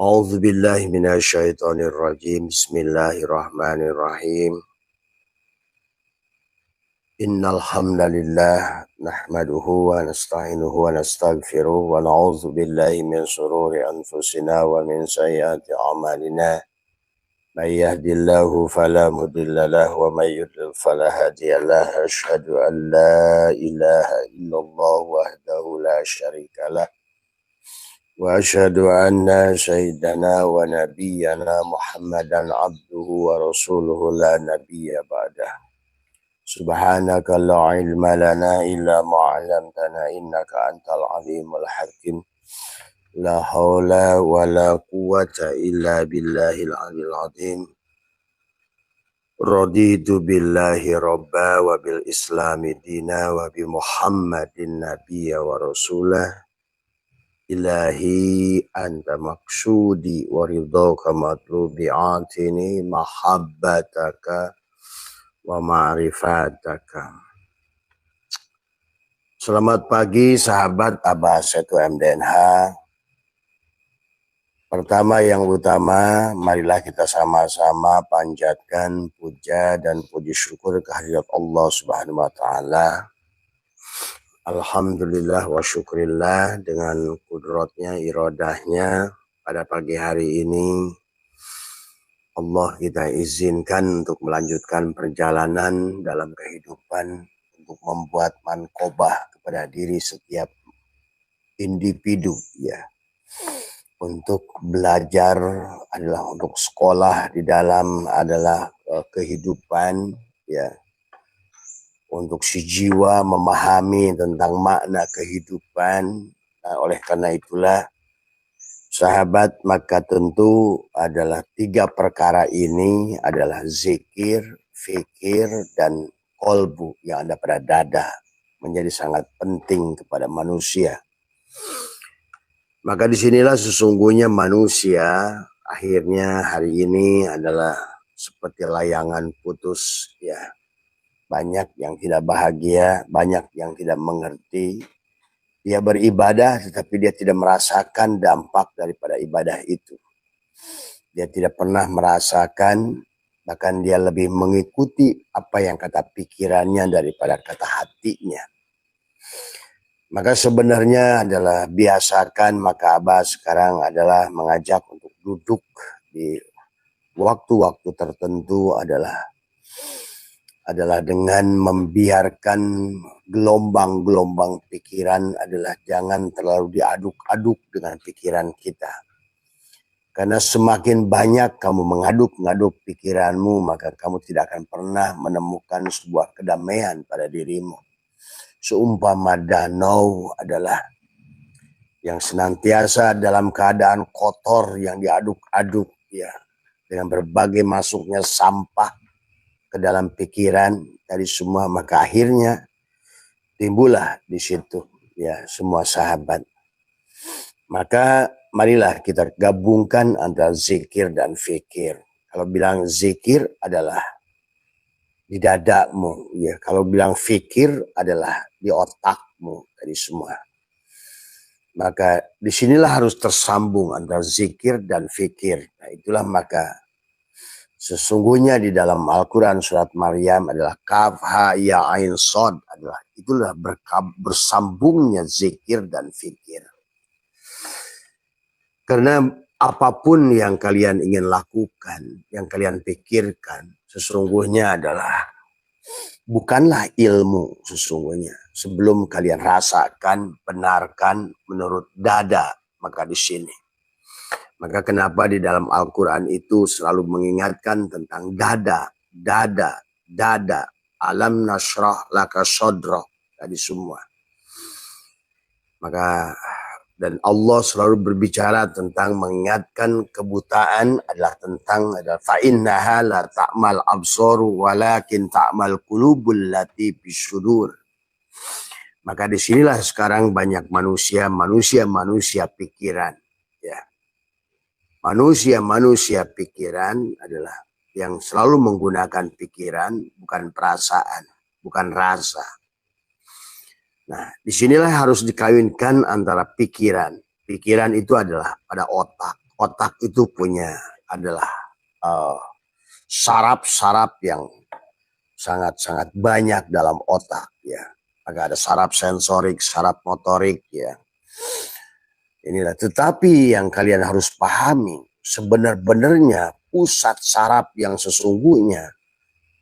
A'udzu billahi minasyaitonir rajim. Bismillahirrahmanirrahim. Innal hamdalillah nahmaduhu wa nasta'inuhu wa nastaghfiruh wa na'udzu billahi min shururi anfusina wa min sayyiati a'malina. May yahdihillahu fala mudilla lahu wa may yudlil fala hadiya lahu. Asyhadu an la ilaha illallah wahdahu la syarika lah. Wa asyhadu anna sayyidana wa nabiyyana Muhammadan abduhu wa rasuluhu la nabiyya ba'dah. Subhanaka la ilma lana illa ma 'allamtana innaka antal alimul hakim. La haula wa la quwwata illa billahil aliyil azim. Raditu billahi rabba wa bil islami dina wa bi Muhammadin nabiyya wa rasulah. Ilahi anta maksudi wa ridhaka matlubi atini mahabbataka wa ma'rifataka. Selamat pagi sahabat Abbas 1 MDNH. Pertama yang utama, marilah kita sama-sama panjatkan puja dan puji syukur kehadirat Allah Subhanahu wa taala. Alhamdulillah wa syukrillah, dengan kudratnya, iradahnya, pada pagi hari ini Allah kita izinkan untuk melanjutkan perjalanan dalam kehidupan, untuk membuat manqobah kepada diri setiap individu, ya. Untuk belajar adalah untuk sekolah di dalam adalah kehidupan, ya. Untuk si jiwa memahami tentang makna kehidupan. Nah, oleh karena itulah sahabat, maka tentu adalah 3 perkara ini adalah zikir, fikir, dan kolbu yang ada pada dada menjadi sangat penting kepada manusia. Maka disinilah sesungguhnya manusia akhirnya hari ini adalah seperti layangan putus, ya. Banyak yang tidak bahagia, banyak yang tidak mengerti. Dia beribadah tetapi dia tidak merasakan dampak daripada ibadah itu. Dia tidak pernah merasakan, bahkan dia lebih mengikuti apa yang kata pikirannya daripada kata hatinya. Maka sebenarnya adalah biasakan, maka Abah sekarang adalah mengajak untuk duduk di waktu-waktu tertentu adalah dengan membiarkan gelombang-gelombang pikiran adalah jangan terlalu diaduk-aduk dengan pikiran kita. Karena semakin banyak kamu mengaduk-aduk pikiranmu, maka kamu tidak akan pernah menemukan sebuah kedamaian pada dirimu. Seumpama danau adalah yang senantiasa dalam keadaan kotor yang diaduk-aduk, ya, dengan berbagai masuknya sampah ke dalam pikiran dari semua, maka akhirnya timbullah di situ, ya, semua sahabat. Maka marilah kita gabungkan antara zikir dan fikir. Kalau bilang zikir adalah di dadamu, ya. Kalau bilang fikir adalah di otakmu, dari semua. Maka disinilah harus tersambung antara zikir dan fikir. Nah, itulah maka sesungguhnya di dalam Al-Quran surat Maryam adalah kaf ha ya ain sod, adalah itulah bersambungnya zikir dan fikir. Karena apapun yang kalian ingin lakukan, yang kalian pikirkan, sesungguhnya adalah bukanlah ilmu sesungguhnya. Sebelum kalian rasakan, benarkan menurut dada, maka di sini. Maka kenapa di dalam Al-Quran itu selalu mengingatkan tentang dada, dada, dada. Alam nasrah laka sodroh. Tadi semua. Maka dan Allah selalu berbicara tentang mengingatkan kebutaan adalah tentang fa'innaha la ta'mal absoru walakin ta'mal qulubul lati bisudur. Maka disinilah sekarang banyak manusia pikiran, ya. Manusia pikiran adalah yang selalu menggunakan pikiran, bukan perasaan, bukan rasa. Nah, disinilah harus dikawinkan antara pikiran. Pikiran itu adalah pada otak. otak itu punya adalah saraf-saraf yang sangat-sangat banyak dalam otak ya. Maka ada saraf sensorik, saraf motorik ya. Inilah, tetapi yang kalian harus pahami, sebenar-benarnya pusat saraf yang sesungguhnya,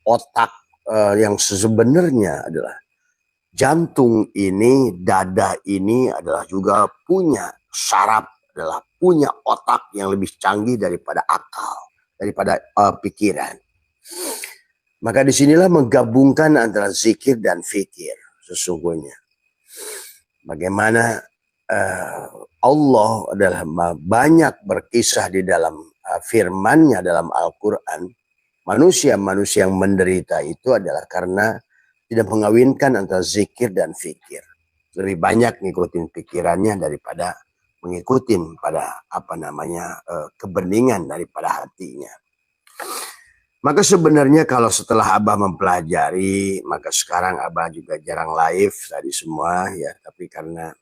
otak yang sebenarnya adalah jantung ini, dada ini adalah juga punya saraf, adalah punya otak yang lebih canggih daripada akal, daripada pikiran. Maka disinilah menggabungkan antara zikir dan fikir sesungguhnya. Bagaimana Allah adalah banyak berkisah di dalam firman-Nya dalam Al-Quran. Manusia-manusia yang menderita itu adalah karena tidak mengawinkan antara zikir dan fikir. Lebih banyak ngikutin pikirannya daripada mengikutin pada kebeningan daripada hatinya. Maka sebenarnya kalau setelah Abah mempelajari, maka sekarang Abah juga jarang live tadi semua ya, tapi karena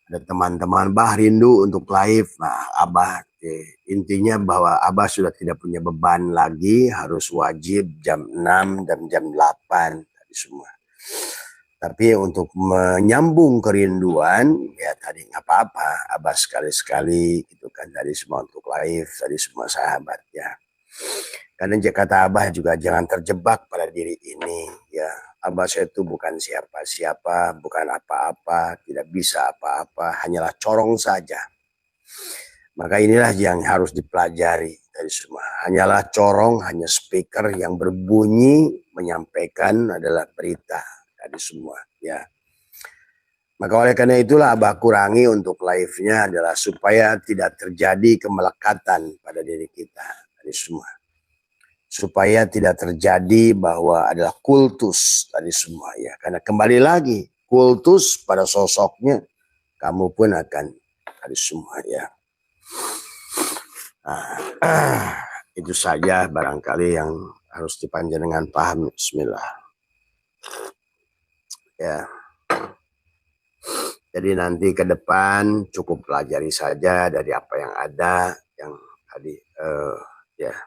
ada teman-teman Abah rindu untuk live, nah Abah intinya bahwa Abah sudah tidak punya beban lagi, harus wajib jam 6 dan jam 8 tadi semua. Tapi untuk menyambung kerinduan, ya tadi nggak apa-apa, Abah sekali-sekali gitu kan, tadi semua untuk live, tadi semua sahabat ya. Karena kata Abah juga jangan terjebak pada diri ini ya. Abah saya itu bukan siapa-siapa, bukan apa-apa, tidak bisa apa-apa, hanyalah corong saja. Maka inilah yang harus dipelajari dari semua. Hanyalah corong, hanya speaker yang berbunyi menyampaikan adalah berita dari semua ya. Maka oleh karena itulah Abah kurangi untuk live-nya adalah supaya tidak terjadi kemelekatan pada diri kita dari semua. Supaya tidak terjadi bahwa adalah kultus tadi semua ya. Karena kembali lagi kultus pada sosoknya, kamu pun akan tadi semua ya. Itu saja barangkali yang harus dipanjangkan paham. Bismillah. Ya. Jadi nanti ke depan cukup pelajari saja dari apa yang ada, yang tadi ya.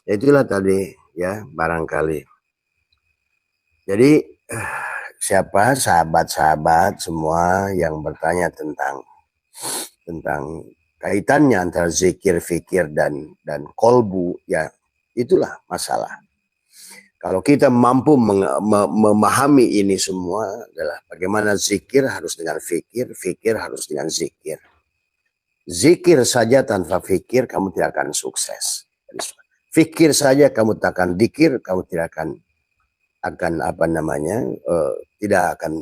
Itulah tadi ya barangkali. Jadi siapa sahabat-sahabat semua yang bertanya tentang kaitannya antara zikir, fikir dan kolbu ya, itulah masalah. Kalau kita mampu memahami ini semua adalah bagaimana zikir harus dengan fikir, fikir harus dengan zikir. Zikir saja tanpa fikir kamu tidak akan sukses. Fikir saja kamu tak akan dikir, kamu tidak akan tidak akan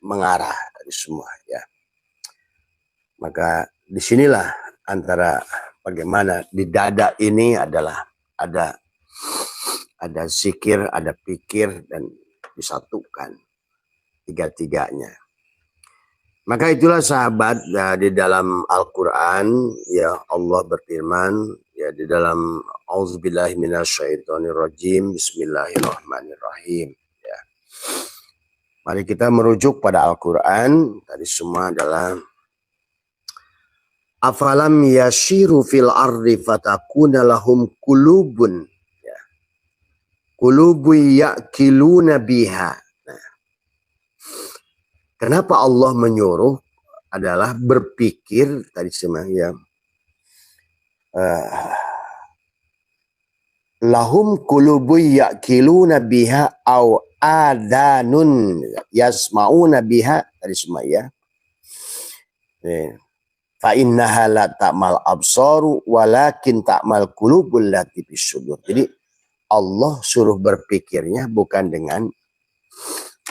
mengarah dari semua ya. Maka disinilah antara bagaimana di dada ini adalah ada zikir, ada pikir dan disatukan tiga-tiganya. Maka itulah sahabat di dalam Al-Quran ya, Allah berfirman ya di dalam auzubillahi minasyaitonirrajim, bismillahirrahmanirrahim ya. Mari kita merujuk pada Al-Quran. Tadi semua adalah afalam yashiru fil ardi fatakuna lahum kulubun ya. Kulubu ya'kiluna biha. Nah, kenapa Allah menyuruh adalah berpikir tadi semua ya. Lahum kulubu ya'kiluna biha au adanun yasma'una biha tadi semua ya. Fa innaha la ta'mal absaru walakin ta'mal qulubul lati fis sudur. Jadi Allah suruh berpikirnya bukan dengan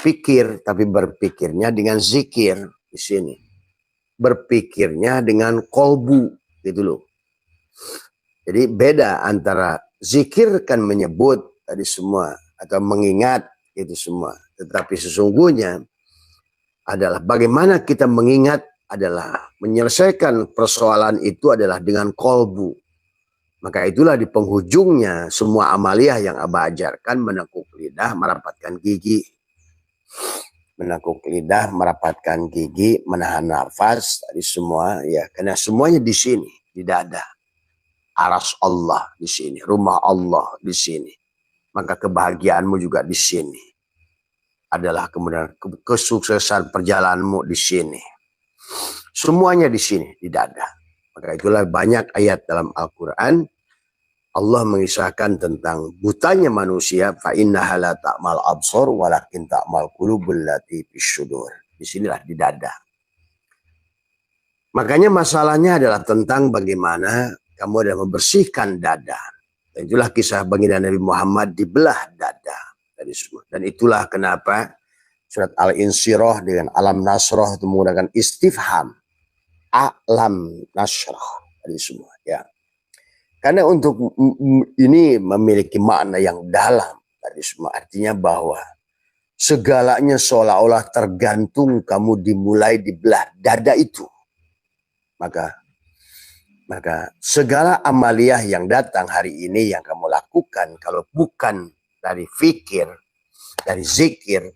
pikir, tapi berpikirnya dengan zikir di sini. Berpikirnya dengan kolbu gitu loh. Jadi beda antara zikir kan menyebut tadi semua atau mengingat itu semua. Tetapi sesungguhnya adalah bagaimana kita mengingat adalah menyelesaikan persoalan itu adalah dengan kolbu. Maka itulah di penghujungnya semua amaliyah yang Abah ajarkan, menekuk lidah, merapatkan gigi. Menekuk lidah, merapatkan gigi, menahan nafas, tadi semua ya. Karena semuanya di sini. di dada. Aras Allah di sini, rumah Allah di sini. Maka kebahagiaanmu juga di sini. Adalah kemudian kesuksesan perjalananmu di sini. Semuanya di sini, di dada. Maka itulah banyak ayat dalam Al-Quran. Allah mengisahkan tentang butanya manusia. Fa innaha la ta'mal absar walakin ta'mal qulubul lati fisyudur. Di sinilah di dada. Makanya masalahnya adalah tentang bagaimana kamu adalah membersihkan dada. Dan itulah kisah baginda Nabi Muhammad dibelah dada. Dan itulah kenapa surat Al-Insyirah dengan Alam Nasrah itu menggunakan istifham. Alam Nasrah. Tadi semua ya. Karena untuk ini memiliki makna yang dalam. Tadi semua artinya bahwa segalanya seolah-olah tergantung kamu dimulai di belah dada itu. Maka segala amaliyah yang datang hari ini yang kamu lakukan kalau bukan dari fikir, dari zikir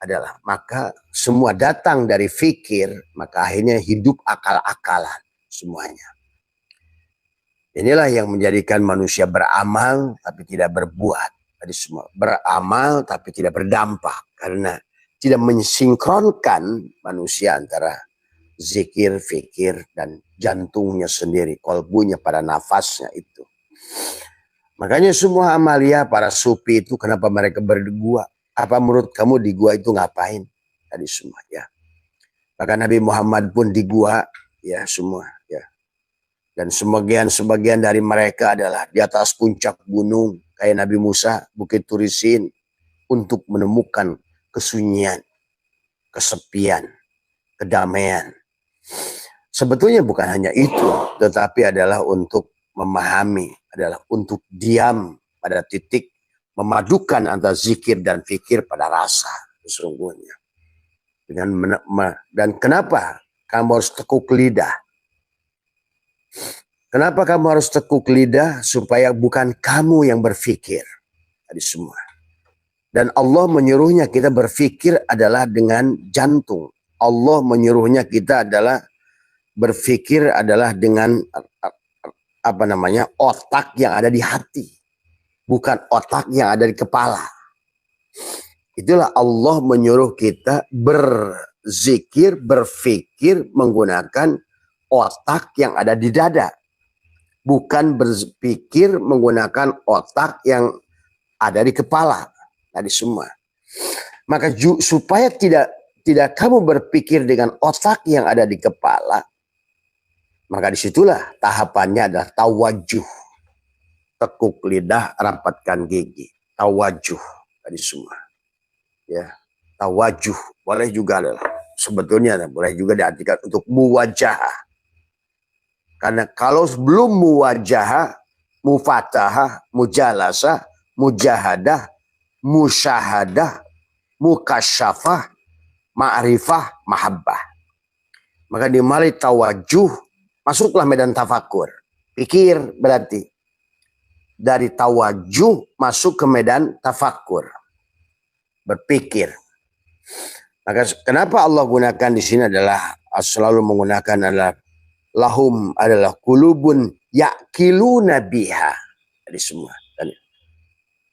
adalah maka semua datang dari fikir, maka akhirnya hidup akal-akalan semuanya. Inilah yang menjadikan manusia beramal tapi tidak berbuat. Tadi semua beramal tapi tidak berdampak karena tidak mensinkronkan manusia antara zikir, fikir dan jantungnya sendiri, kolbunya pada nafasnya itu. Makanya semua amalia para sufi itu kenapa mereka berdua? Apa menurut kamu di gua itu ngapain? Tadi semua ya. Bahkan Nabi Muhammad pun di gua ya semua ya. Dan sebagian dari mereka adalah di atas puncak gunung kayak Nabi Musa, Bukit Turisin untuk menemukan kesunyian, kesepian, kedamaian. Sebetulnya bukan hanya itu, tetapi adalah untuk memahami, adalah untuk diam pada titik memadukan antara zikir dan fikir pada rasa sesungguhnya. Dan kenapa kamu harus tekuk lidah? Kenapa kamu harus tekuk lidah? Supaya bukan kamu yang berfikir. Tadi semua. Dan Allah menyuruhnya kita berfikir adalah dengan jantung. Allah menyuruhnya kita adalah berfikir adalah dengan otak yang ada di hati. Bukan otak yang ada di kepala. Itulah Allah menyuruh kita berzikir, berfikir menggunakan otak yang ada di dada. Bukan berpikir menggunakan otak yang ada di kepala. Tadi semua. Maka supaya tidak kamu berpikir dengan otak yang ada di kepala, maka disitulah tahapannya adalah tawajuh. Tekuk lidah, rapatkan gigi. Tawajuh. Tadi semua. Ya, tawajuh. Boleh juga adalah. Sebetulnya boleh juga diartikan untuk muwajahah. Karena kalau sebelum muwajahah, mufatahah, mujalasah, mujahadah, musyahadah, mukasyafah, ma'rifah, mahabbah. Maka dimulai tawajuh, masuklah medan tafakur. Pikir berarti. Dari tawajuh masuk ke medan tafakur. Berpikir. Maka kenapa Allah gunakan di sini adalah selalu menggunakan adalah lahum adalah kulubun ya'kiluna biha. Jadi semua.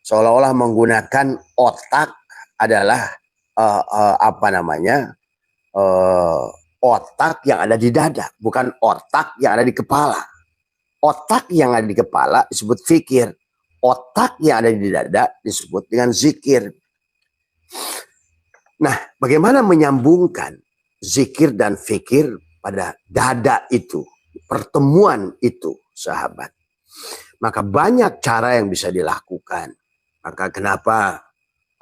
Seolah-olah menggunakan otak adalah otak yang ada di dada, bukan otak yang ada di kepala. Otak yang ada di kepala disebut fikir. Otak yang ada di dada disebut dengan zikir. Nah, bagaimana menyambungkan zikir dan fikir pada dada itu, pertemuan itu, sahabat. Maka banyak cara yang bisa dilakukan. Maka kenapa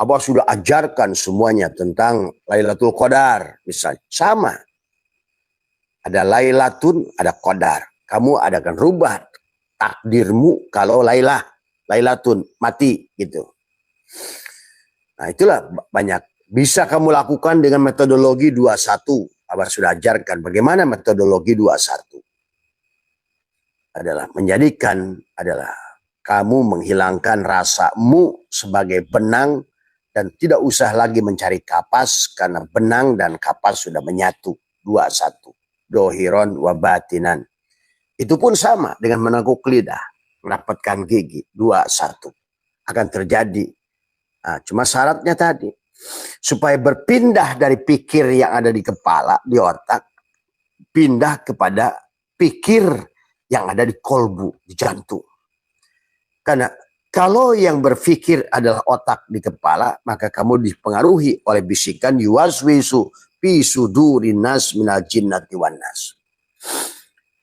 Allah sudah ajarkan semuanya tentang Lailatul Qadar, misalnya. Sama. Ada Lailatun, ada Qadar. Kamu adakan rubah takdirmu kalau Lailatun, mati gitu. Nah, itulah banyak. Bisa kamu lakukan dengan metodologi 21. Abah sudah ajarkan bagaimana metodologi 21. Adalah menjadikan kamu menghilangkan rasamu sebagai benang dan tidak usah lagi mencari kapas karena benang dan kapas sudah menyatu 21. Dohiron wa batinan. Itu pun sama dengan meneguk lidah, mendapatkan gigi, 2, 1. Akan terjadi. Nah, cuma syaratnya tadi, supaya berpindah dari pikir yang ada di kepala, di otak, pindah kepada pikir yang ada di kolbu, di jantung. Karena kalau yang berpikir adalah otak di kepala, maka kamu dipengaruhi oleh bisikan yuwaswisu fi sudurin nas minal jinnati wan nas.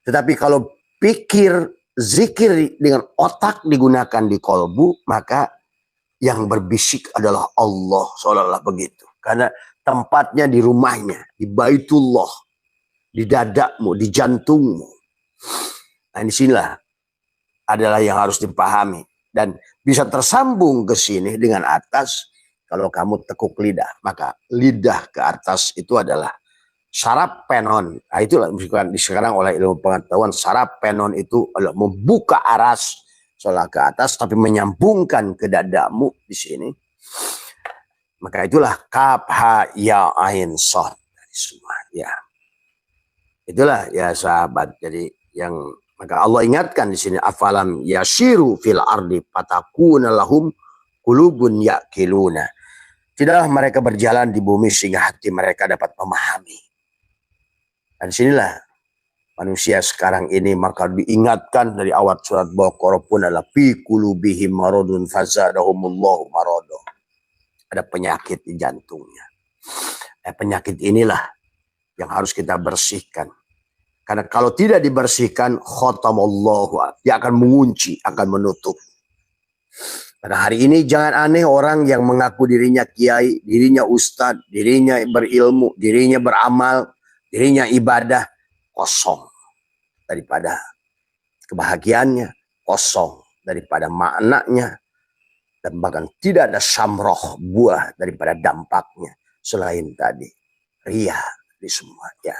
Tetapi kalau pikir zikir dengan otak digunakan di kolbu, maka yang berbisik adalah Allah, seolah-olah begitu. Karena tempatnya di rumahnya, di Baitullah, di dadamu, di jantungmu. Nah, disinilah adalah yang harus dipahami. Dan bisa tersambung ke sini dengan atas, kalau kamu tekuk lidah, maka lidah ke atas itu adalah saraf penon. Nah, itulah sekarang oleh ilmu pengetahuan, saraf penon itu adalah membuka aras soal ke atas, tapi menyambungkan ke dadamu di sini. Maka itulah kaf ha ya ain shad semua ya. Itulah ya sahabat. Jadi yang maka Allah ingatkan di sini, afalam yashiru fil ardi fatakuna lahum qulubun yaqiluna. Tidaklah mereka berjalan di bumi sehingga hati mereka dapat memahami. Dan sinilah manusia sekarang ini maka diingatkan dari awal surat Baqarah pun adalah fi qulubihim maradun fazadahumullahu marada. Ada penyakit di jantungnya. Penyakit inilah yang harus kita bersihkan. Karena kalau tidak dibersihkan, khatamallahu, dia akan mengunci, akan menutup. Pada hari ini jangan aneh orang yang mengaku dirinya kiai, dirinya ustadz, dirinya berilmu, dirinya beramal, dirinya ibadah, kosong daripada kebahagiaannya, kosong daripada maknanya, dan bahkan tidak ada samroh, buah daripada dampaknya selain tadi ria di semua ya.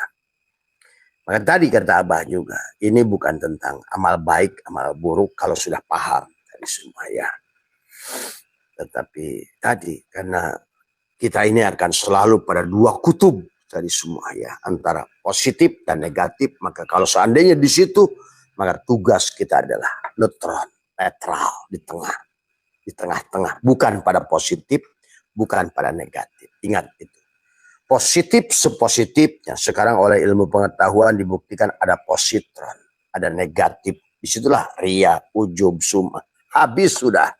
Maka tadi kata Abah juga, ini bukan tentang amal baik, amal buruk kalau sudah paham tadi semua ya. Tetapi tadi karena kita ini akan selalu pada 2 kutub tadi semua ya, antara positif dan negatif, maka kalau seandainya di situ, maka tugas kita adalah netral di tengah-tengah, bukan pada positif, bukan pada negatif. Ingat itu. Positif sepositifnya. Sekarang oleh ilmu pengetahuan dibuktikan ada positron, ada negatif. Disitulah ria, ujub, sum'ah. Habis sudah.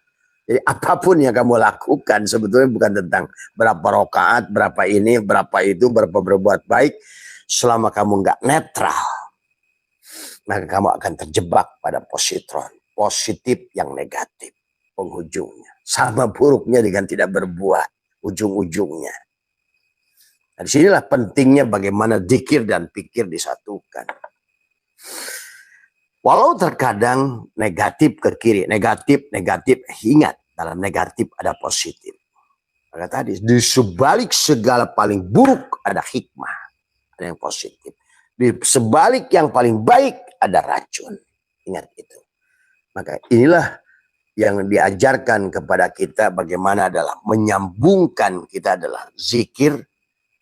Jadi apapun yang kamu lakukan sebetulnya bukan tentang berapa rakaat, berapa ini, berapa itu, berapa berbuat baik. Selama kamu nggak netral, maka kamu akan terjebak pada positron. Positif yang negatif penghujungnya. Sama buruknya dengan tidak berbuat ujung-ujungnya. Nah, disinilah pentingnya bagaimana zikir dan pikir disatukan. Walau terkadang negatif ke kiri, negatif, ingat dalam negatif ada positif. Maka tadi di sebalik segala paling buruk ada hikmah, ada yang positif. Di sebalik yang paling baik ada racun. Ingat itu. Maka inilah yang diajarkan kepada kita bagaimana adalah menyambungkan kita adalah zikir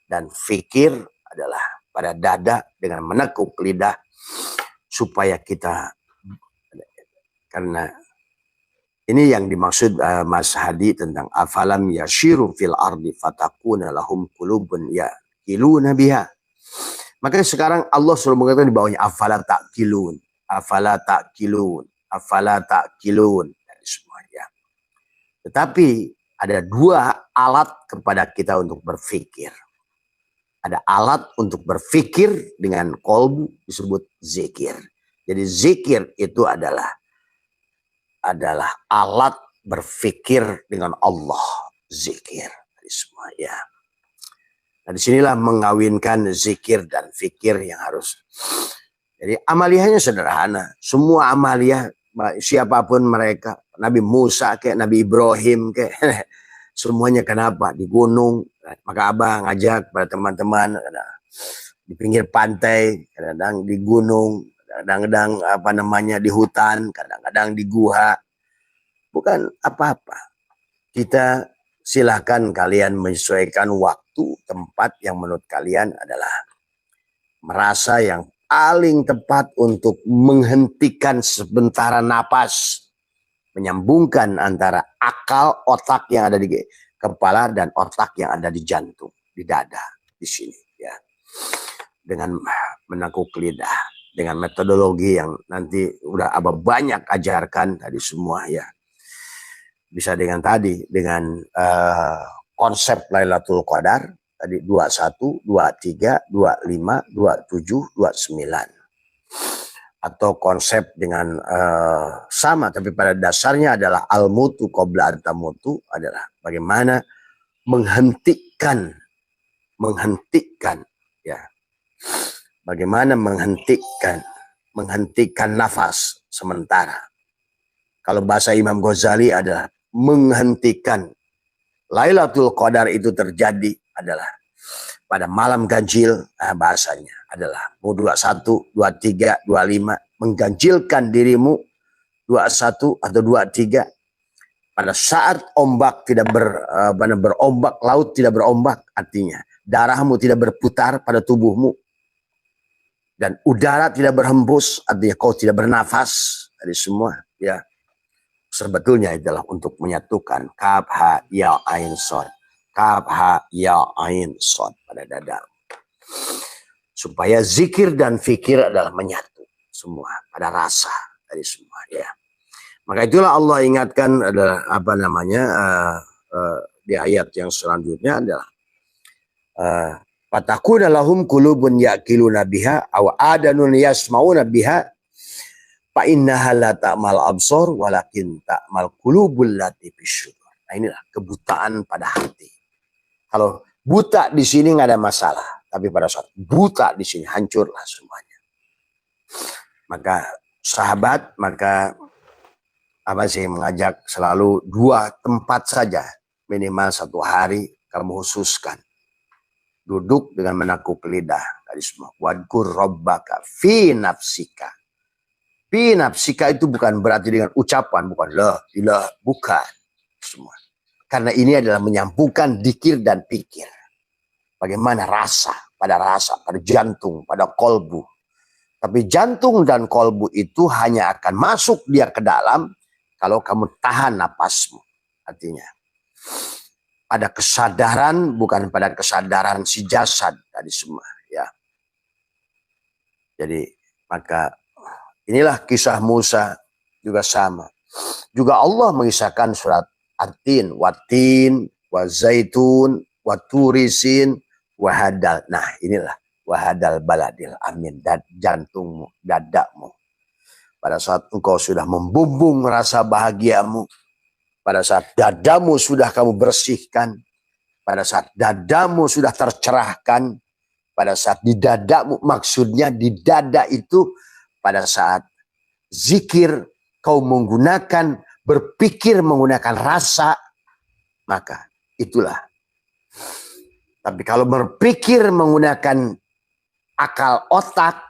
dan fikir adalah pada dada dengan menekuk lidah supaya kita, karena ini yang dimaksud Mas Hadi tentang afalam yashiru fil ardi fatakuna lahum qulubun yaqiluna biha. Maka sekarang Allah selalu mengatakan di bawahnya afala ta'qilun, afala ta'qilun, afala ta'qilun semuanya. Tetapi ada 2 alat kepada kita untuk berpikir. Ada alat untuk berpikir dengan kolbu disebut zikir. Jadi zikir itu adalah alat berpikir dengan Allah. Zikir. Semua ya. Nah disinilah mengawinkan zikir dan fikir yang harus. Jadi amaliyahnya sederhana. Semua amaliyah siapapun mereka. Nabi Musa kayak Nabi Ibrahim kayak semuanya kenapa? Di gunung. Maka Abah ngajak pada teman-teman di pinggir pantai, kadang-kadang di gunung, kadang-kadang di hutan, kadang-kadang di gua. Bukan apa-apa. Kita silakan kalian menyesuaikan waktu, tempat yang menurut kalian adalah merasa yang paling tepat untuk menghentikan sebentar napas, menyambungkan antara akal otak yang ada di kepala dan otak yang ada di jantung, di dada, di sini ya. Dengan menekuk lidah, dengan metodologi yang nanti udah Abah banyak ajarkan tadi semua ya. Bisa dengan konsep Lailatul Qadar tadi 21, 23, 25, 27, 29. Atau konsep dengan sama tapi pada dasarnya adalah al-mutu qabla an-tamutu, adalah bagaimana menghentikan ya. Bagaimana menghentikan nafas sementara. Kalau bahasa Imam Ghazali adalah menghentikan Lailatul Qadar itu terjadi adalah pada malam ganjil, bahasanya adalah 21, 23, 25, mengganjilkan dirimu 21 atau 23 pada saat ombak tidak berombak, laut tidak berombak, artinya darahmu tidak berputar pada tubuhmu dan udara tidak berhembus, artinya kau tidak bernafas, dari semua ya. Sebetulnya adalah untuk menyatukan kaf ha ya ain shad, kaf ha ya ain shad pada dada, supaya zikir dan fikir adalah menyatu semua pada rasa dari semua ya. Maka itulah Allah ingatkan adalah di ayat yang selanjutnya adalah fatakuna lahum qulubun yaqiluna biha aw adanun yasmauna biha fa innaha la ta'mal absar walakin ta'mal qulubul lati fisyudur. Nah, inilah kebutaan pada hati. Kalau buta di sini nggak ada masalah, tapi pada saat buta di sini hancurlah semuanya. Maka sahabat, mengajak selalu 2 tempat saja, minimal 1 hari kamu khususkan. Duduk dengan menekuk lidah dari semua. Wadkur rabbaka fi nafsika. Fi nafsika itu bukan berarti dengan ucapan, bukan la ilah, bukan semua. Karena ini adalah menyambungkan dzikir dan pikir. Bagaimana rasa, pada jantung, pada kolbu. Tapi jantung dan kolbu itu hanya akan masuk dia ke dalam kalau kamu tahan napasmu. Artinya pada kesadaran, bukan pada kesadaran si jasad tadi semua ya. Jadi maka inilah kisah Musa juga sama. Juga Allah mengisahkan surat At-Tin, Wat-Tin, Wa-Zaitun, Wa-Turisin, Wahadal. Nah inilah Wahadal baladil amin, jantungmu, dadamu. Pada saat engkau sudah membumbung rasa bahagiamu, pada saat dadamu sudah kamu bersihkan, pada saat dadamu sudah tercerahkan, pada saat di dadamu, maksudnya di dada itu pada saat zikir kau berpikir menggunakan rasa, maka itulah. Tapi kalau berpikir menggunakan akal otak,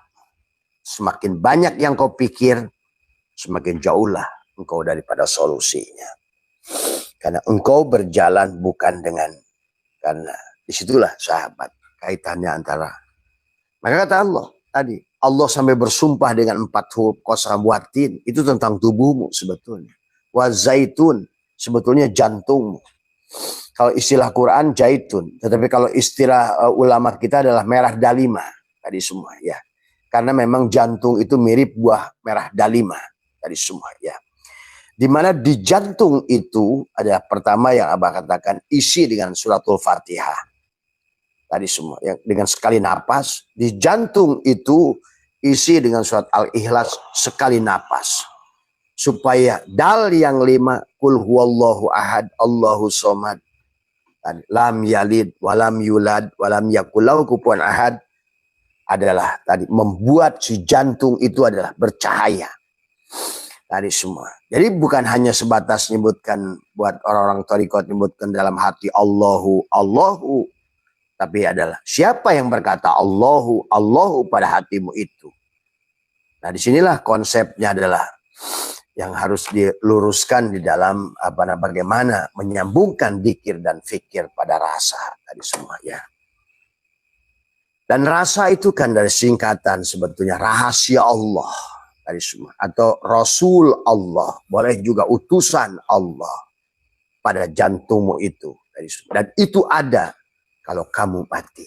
semakin banyak yang kau pikir, semakin jauhlah engkau daripada solusinya. Karena engkau berjalan bukan karena disitulah sahabat kaitannya antara. Maka kata Allah tadi, Allah sampai bersumpah dengan 4 huruf qasam, watin, itu tentang tubuhmu sebetulnya. Wa zaitun, sebetulnya jantungmu. Kalau istilah Quran jaitun, tetapi kalau istilah ulama kita adalah merah dalima tadi semua ya. Karena memang jantung itu mirip buah merah dalima tadi semua ya. Di mana di jantung itu ada pertama yang Abah katakan isi dengan suratul Fatihah. Tadi semua yang dengan sekali napas, di jantung itu isi dengan surat Al-Ikhlas sekali napas. Supaya dal yang 5, kul huwallahu ahad, Allahu somad, lam yalid, walam yulad, walam yakulau kufuwan ahad, adalah tadi membuat si jantung itu adalah bercahaya. Tadi semua. Jadi bukan hanya sebatas nyebutkan buat orang-orang thariqat nyebutkan dalam hati Allahu, Allahu. Tapi adalah siapa yang berkata Allahu, Allahu pada hatimu itu. Nah disinilah konsepnya adalah yang harus diluruskan di dalam bagaimana menyambungkan dzikir dan fikir pada rasa tadi semua ya. Dan rasa itu kan dari singkatan sebetulnya rahasia Allah dari semua, atau Rasul Allah, boleh juga utusan Allah pada jantungmu itu dari semua. Dan itu ada kalau kamu mati.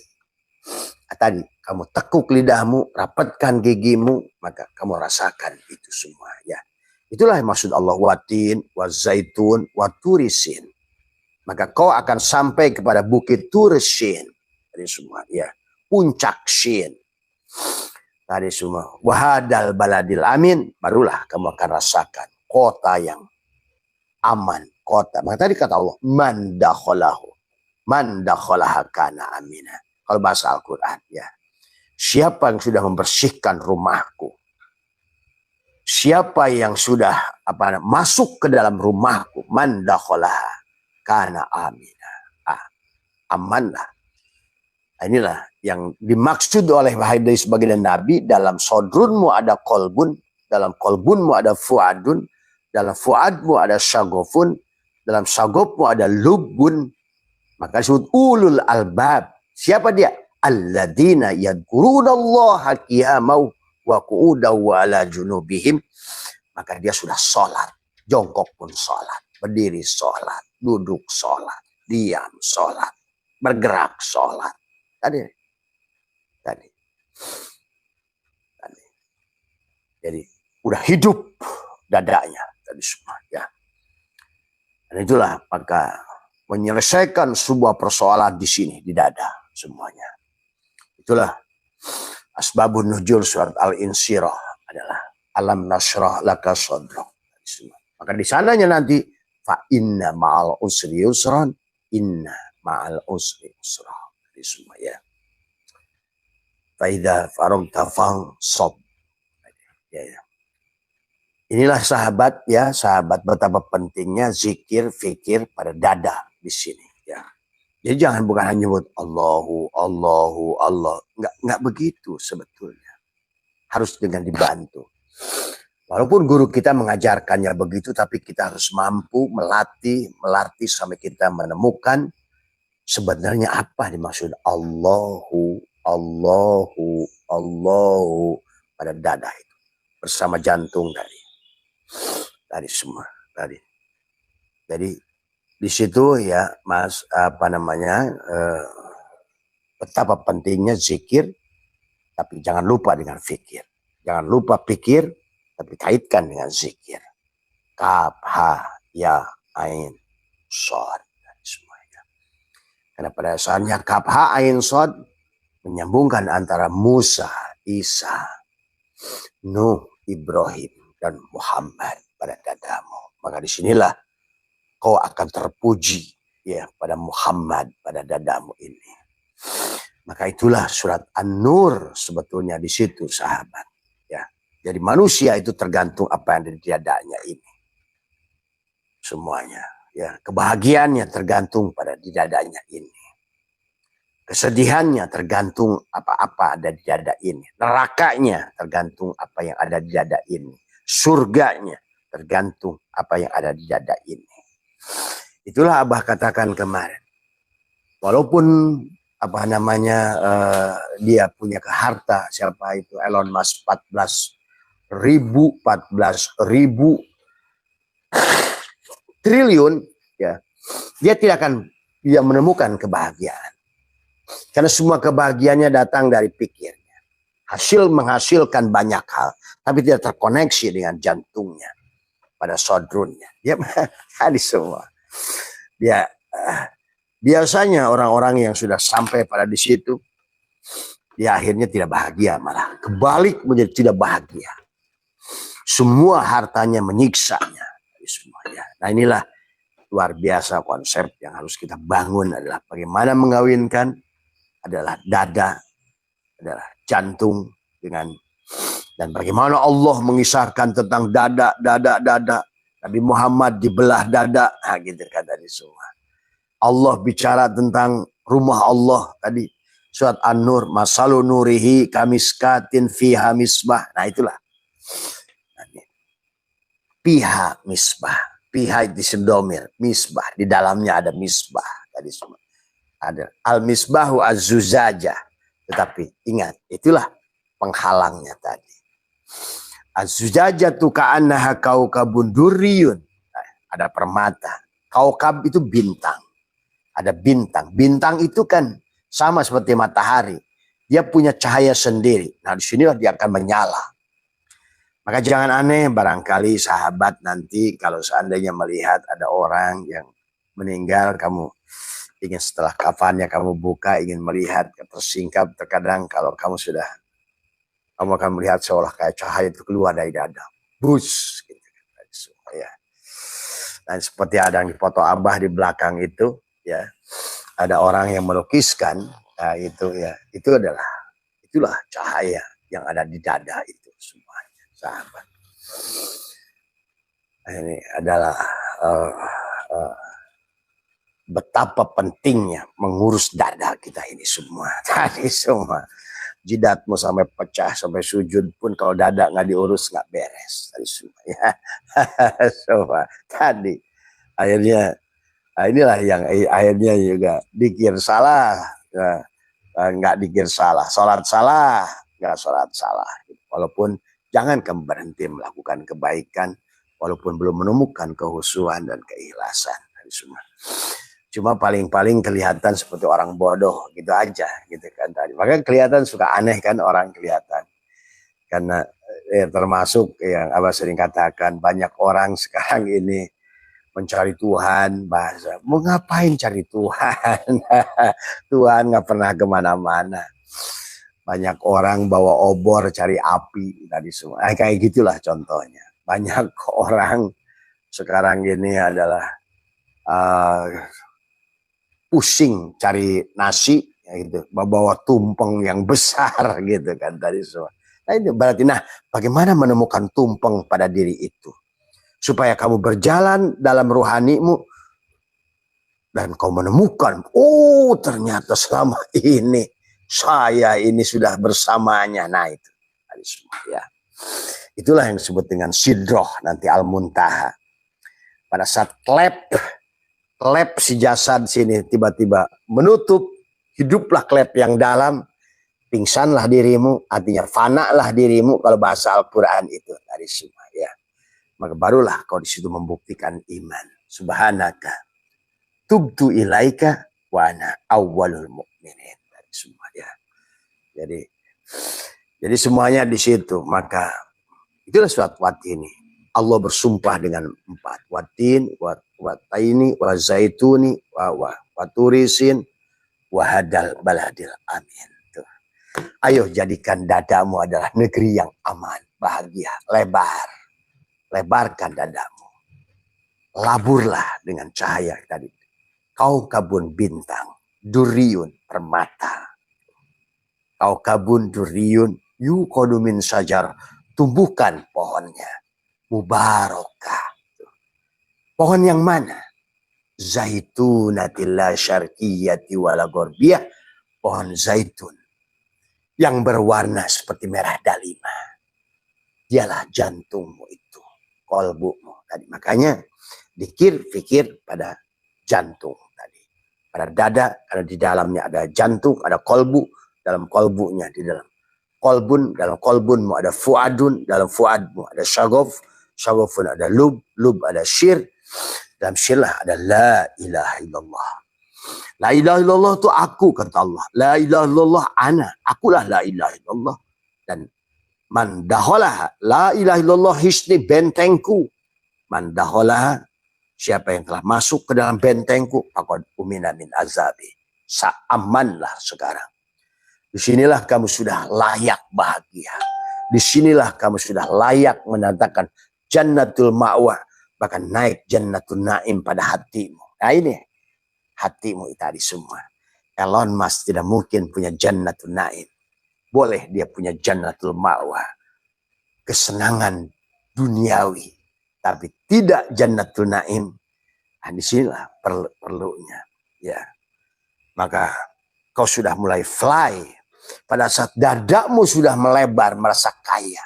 Tadi kamu tekuk lidahmu, rapatkan gigimu, maka kamu rasakan itu semua ya. Itulah yang maksud Allah, watin, wazaitun, waturisin. Maka kau akan sampai kepada bukit Tursin dari semua ya, puncak Shin tadi semua, wahadal baladil amin, barulah kamu akan rasakan kota yang aman, kota. Maka tadi kata Allah, man dakhalaha kana amina. Kalau bahasa Al-Quran ya, siapa yang sudah membersihkan rumahku, siapa yang sudah masuk ke dalam rumahku, man dakhalaha kana amina, amanlah. Inilah yang dimaksud oleh hadis sebagian Nabi, dalam sodrunmu ada kolbun, dalam kolbunmu ada fuadun, dalam fuadmu ada syagofun, dalam syagofmu ada lubun. Maka disebut ulul albab. Siapa dia? Alladzina yadkurunallaha qiyamau wa qu'udaw wa ala junubihim. Maka dia sudah sholat, jongkok pun sholat, berdiri sholat, duduk sholat, diam sholat, bergerak sholat. Tadi. Jadi udah hidup dadanya tadi semua ya. Dan itulah maka menyelesaikan sebuah persoalan di sini di dada semuanya. Itulah asbabun nuzul surat Al-Insyirah adalah alam nasrah laka sadrak. Maka di sananya nanti fa inna ma'al usri yusran, inna ma'al usri yusra. Semua ya. Faida faragta fansab. Ya. Inilah sahabat ya, sahabat betapa pentingnya zikir fikir pada dada di sini ya. Jadi jangan bukan hanya nyebut Allahu Allah, enggak begitu sebetulnya. Harus dengan dibantu. Walaupun guru kita mengajarkannya begitu, tapi kita harus mampu melatih sampai kita menemukan sebenarnya apa dimaksud Allahu pada dada itu bersama jantung dari semua tadi. Jadi di situ ya Mas betapa pentingnya zikir, tapi jangan lupa dengan fikir. Jangan lupa pikir, tapi kaitkan dengan zikir. Kaf ha ya ain shad. Karena pada dasarnya kaf ha ain shad menyambungkan antara Musa, Isa, Nuh, Ibrahim, dan Muhammad pada dadamu. Maka disinilah kau akan terpuji ya pada Muhammad pada dadamu ini. Maka itulah surat An-Nur sebetulnya di situ sahabat. Ya, jadi manusia itu tergantung apa yang ada di dadanya ini. Semuanya. Ya, kebahagiaannya tergantung pada di dadanya ini. Kesedihannya tergantung apa-apa ada di dada ini. Nerakanya tergantung apa yang ada di dada ini. Surganya tergantung apa yang ada di dada ini. Itulah Abah katakan kemarin. Walaupun dia punya harta, siapa itu Elon Musk 14.000 triliun ya, dia tidak akan menemukan kebahagiaan, karena semua kebahagiaannya datang dari pikirnya, menghasilkan banyak hal, tapi tidak terkoneksi dengan jantungnya pada sodrunnya. Dia hadis semua. Dia biasanya orang-orang yang sudah sampai pada di situ, dia akhirnya tidak bahagia, malah kebalik menjadi tidak bahagia. Semua hartanya menyiksanya. Semuanya. Nah inilah luar biasa konsep yang harus kita bangun, adalah bagaimana mengawinkan adalah dada, adalah jantung dengan, dan bagaimana Allah mengisahkan tentang dada. Nabi Muhammad dibelah dada, gitu kata di semua. Allah bicara tentang rumah Allah tadi surat An-Nur, masalu nurihi kamiskatin fiha misbah. Nah itulah. Piha misbah, piha itu sedomir, misbah di dalamnya ada misbah tadi semua. Ada al misbahu az-zujajah, Tetapi ingat, itulah penghalangnya tadi. Az-zujajatu ka'annaha kaukabun durriyun. Ada permata. Kaukab itu bintang. Ada bintang. Bintang itu kan sama seperti matahari. Dia punya cahaya sendiri. Nah, di sinilah dia akan menyala. Maka jangan aneh, barangkali sahabat nanti kalau seandainya melihat ada orang yang meninggal, kamu ingin setelah kafannya kamu buka, ingin melihat, tersingkap. Terkadang kalau kamu akan melihat seolah kayak cahaya itu keluar dari dada. Bus. Gitu. Ya. Dan seperti ada yang dipoto Abah di belakang itu, ya, ada orang yang melukiskan, nah itu ya, itulah cahaya yang ada di dada itu semuanya, sahabat. Ini adalah betapa pentingnya mengurus dada kita ini semua. Tadi semua jidatmu sampai pecah, sampai sujud pun kalau dada nggak diurus nggak beres. Tadi semua ya. Semua tadi akhirnya inilah yang akhirnya juga dikir salah, nggak dikir salah, sholat salah, nggak sholat salah. Walaupun jangan kamu berhenti melakukan kebaikan, walaupun belum menemukan kehusuan dan keikhlasan. Tadi semua. Cuma paling-paling kelihatan seperti orang bodoh gitu aja gitu kan tadi. Makanya kelihatan suka aneh kan orang kelihatan. Karena termasuk yang Abah sering katakan, banyak orang sekarang ini mencari Tuhan, bahasa mau ngapain cari Tuhan? Tuhan nggak pernah kemana-mana. Banyak orang bawa obor cari api tadi semua. Kayak gitulah contohnya. Banyak orang sekarang ini adalah pusing cari nasi gitu, bawa tumpeng yang besar gitu kan tadi semua. Nah ini berarti, bagaimana menemukan tumpeng pada diri itu supaya kamu berjalan dalam rohanimu dan kau menemukan, oh ternyata selama ini saya ini sudah bersamanya. Nah itu tadi semua ya. Itulah yang disebut dengan sidroh nanti al-muntaha. Pada saat klep si jasad sini tiba-tiba menutup, hiduplah klep yang dalam, pingsanlah dirimu, artinya fanalah dirimu kalau bahasa Al-Quran itu dari semua ya. Maka barulah kau di situ membuktikan iman. Subhanaka tubtu ilaika wa ana awwalul mu'minin dari semua ya. Jadi semuanya di situ. Maka itulah surat Watin ini. Allah bersumpah dengan 4. Watin, wataini, wazaituni, waturisin, wahadal baladil amin. Tuh. Ayo jadikan dadamu adalah negeri yang aman, bahagia, lebar. Lebarkan dadamu. Laburlah dengan cahaya tadi. Kau kabun bintang, duriyun permata. Kau kabun duriyun, yukodumin sajar, tumbuhkan pohonnya. Mubarakah. Pohon yang mana? Zaitunatilla syarqiyati wala gorbiyah. Pohon zaitun yang berwarna seperti merah dalima. Dialah jantungmu itu, kolbumu tadi. Makanya fikir pada jantung tadi. Pada dada, karena di dalamnya ada jantung, ada kolbu, dalam kolbunya, di dalam kolbun, dalam kolbunmu ada fuadun, dalam fuadmu ada syagof, syagofun ada lub ada syir, dalam syirlah ada la ilaha illallah. La ilaha illallah itu aku, kata Allah. La ilaha illallah ana, akulah la ilaha illallah. Dan man daholah, la ilaha illallah hisni bentengku. Man daholah, siapa yang telah masuk ke dalam bentengku, faqad umina min azabi. Amanlah sekarang. Disinilah kamu sudah layak bahagia. Disinilah kamu sudah layak mendatangkan jannatul ma'wah, bahkan naik jannatul na'im pada hatimu. Nah ini hatimu tadi semua. Elon Musk tidak mungkin punya jannatul na'im. Boleh dia punya jannatul ma'wah, kesenangan duniawi, tapi tidak jannatul na'im. Nah disinilah perlunya ya. Maka kau sudah mulai fly. Pada saat dadamu sudah melebar, merasa kaya,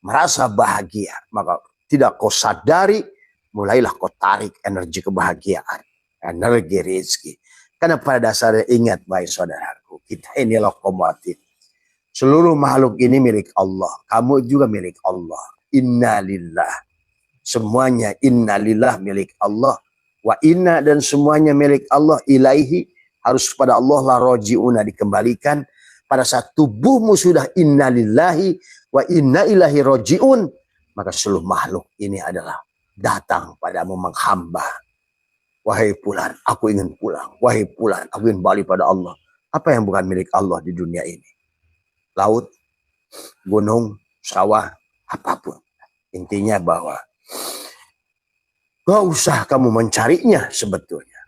merasa bahagia, maka tidak kau sadari, mulailah kau tarik energi kebahagiaan, energi rezeki. Karena pada dasarnya ingat baik saudaraku, kita ini lokomotif. Seluruh makhluk ini milik Allah. Kamu juga milik Allah. Innalillah. Semuanya innalillah milik Allah. Wa inna dan semuanya milik Allah. Ilaihi harus pada Allah la roji'una dikembalikan. Pada saat tubuhmu sudah innalillahi wa inna ilahi roji'un. Maka seluruh makhluk ini adalah datang padamu menghamba. Wahai Fulan, aku ingin pulang. Wahai Fulan, aku ingin balik pada Allah. Apa yang bukan milik Allah di dunia ini? Laut, gunung, sawah, apapun. Intinya bahwa gak usah kamu mencarinya sebetulnya.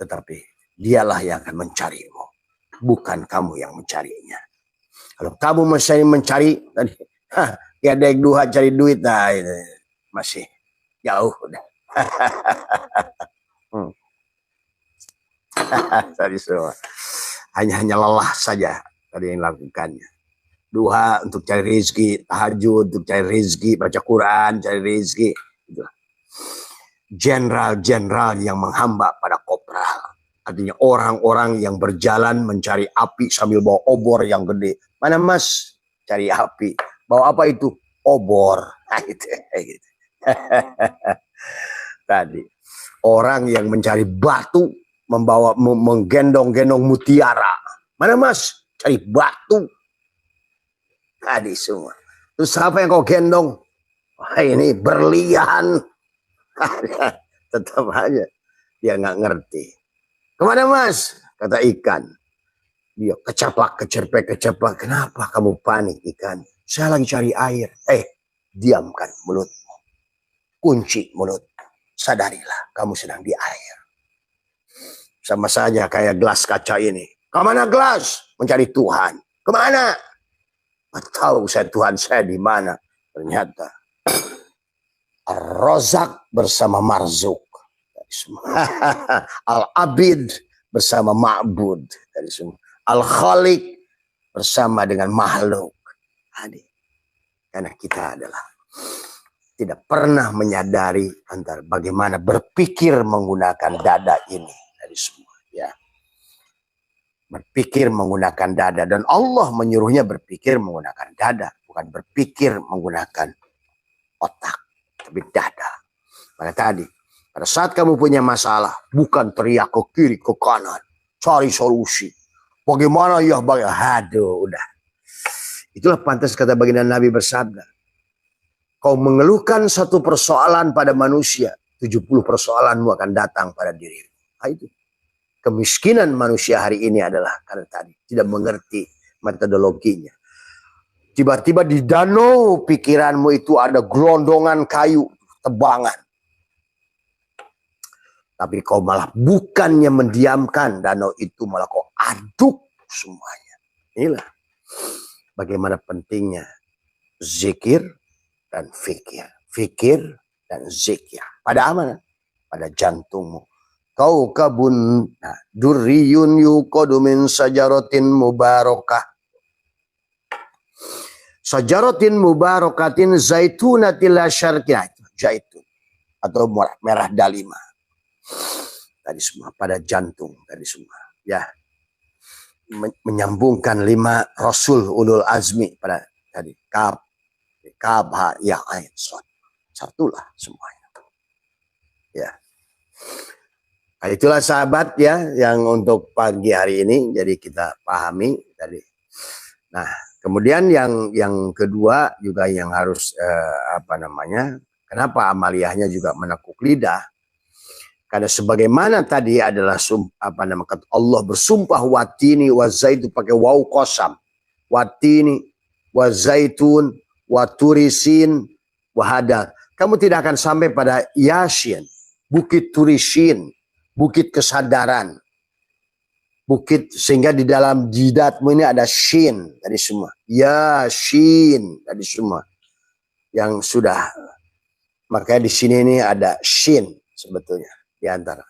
Tetapi dialah yang akan mencarimu. Bukan kamu yang mencarinya. Kalau kamu masih mencari, ya dek duha cari duit, nah, masih jauh udah. Tadi semua hanya lelah saja tadi yang lakukannya. Duha untuk cari rezeki, tahajud untuk cari rezeki, baca Quran cari rezeki. Jenderal-jenderal yang menghamba pada kopral, artinya orang-orang yang berjalan mencari api sambil bawa obor yang gede. Mana mas? Cari api. Bawa apa itu? Obor. Nah, gitu. Tadi orang yang mencari batu, membawa menggendong-gendong mutiara. Mana mas? Cari batu. Tadi semua. Terus apa yang kau gendong? Wah, ini berlian. Tetap aja dia nggak ngerti. Kemana mas? Kata ikan. Dia kecaplak, kecerpek. Kenapa kamu panik ikan? Saya lagi cari air. Diamkan mulutmu. Kunci mulut. Sadarilah kamu sedang di air. Sama saja kayak gelas kaca ini. Kemana gelas? Mencari Tuhan. Kemana? Tahu saya Tuhan saya di mana. Ternyata Ar-Razak bersama Marzuk. Al-Abid bersama Ma'bud. Al-Khaliq bersama dengan makhluk. Karena kita adalah tidak pernah menyadari antara bagaimana berpikir menggunakan dada ini. Dari semua, ya. Berpikir menggunakan dada. Dan Allah menyuruhnya berpikir menggunakan dada. Bukan berpikir menggunakan otak. Tapi dada. Pada tadi, pada saat kamu punya masalah, bukan teriak ke kiri, ke kanan. Cari solusi. Bagaimana ya? Aduh, udah. Itulah pantas kata baginda Nabi bersabda. Kau mengeluhkan satu persoalan pada manusia, 70 persoalanmu akan datang pada dirimu. Nah, itu. Kemiskinan manusia hari ini adalah karena tadi tidak mengerti metodologinya. Tiba-tiba di danau pikiranmu itu ada gelondongan kayu, tebangan. Tapi kau malah bukannya mendiamkan danau itu, malah kau aduk semuanya. Inilah bagaimana pentingnya zikir dan fikir. Fikir dan zikir. Pada mana? Pada jantungmu. Kau kabun durriyun yuqadu min sajaratin mubarakah. Sajaratin mubarakatin zaitunatil syarqiyah. Zaitun atau merah dalima. Tadi semua pada jantung tadi semua. Ya. Menyambungkan 5 rasul ulul azmi pada tadi kaf ha ya ain shad. Satulah semuanya. Ya. Nah, itulah sahabat ya yang untuk pagi hari ini jadi kita pahami tadi. Nah, kemudian yang kedua juga yang harus kenapa amaliyahnya juga menekuk lidah? Karena sebagaimana tadi adalah Allah bersumpah watini wa zaitun pakai waw qasam. Watini wa zaitun wa turisin wa hada. Kamu tidak akan sampai pada Yasin, bukit turisin, bukit kesadaran. Bukit sehingga di dalam jidatmu ini ada shin tadi semua. Yasin tadi semua. Yang sudah makanya di sini ini ada shin sebetulnya di antara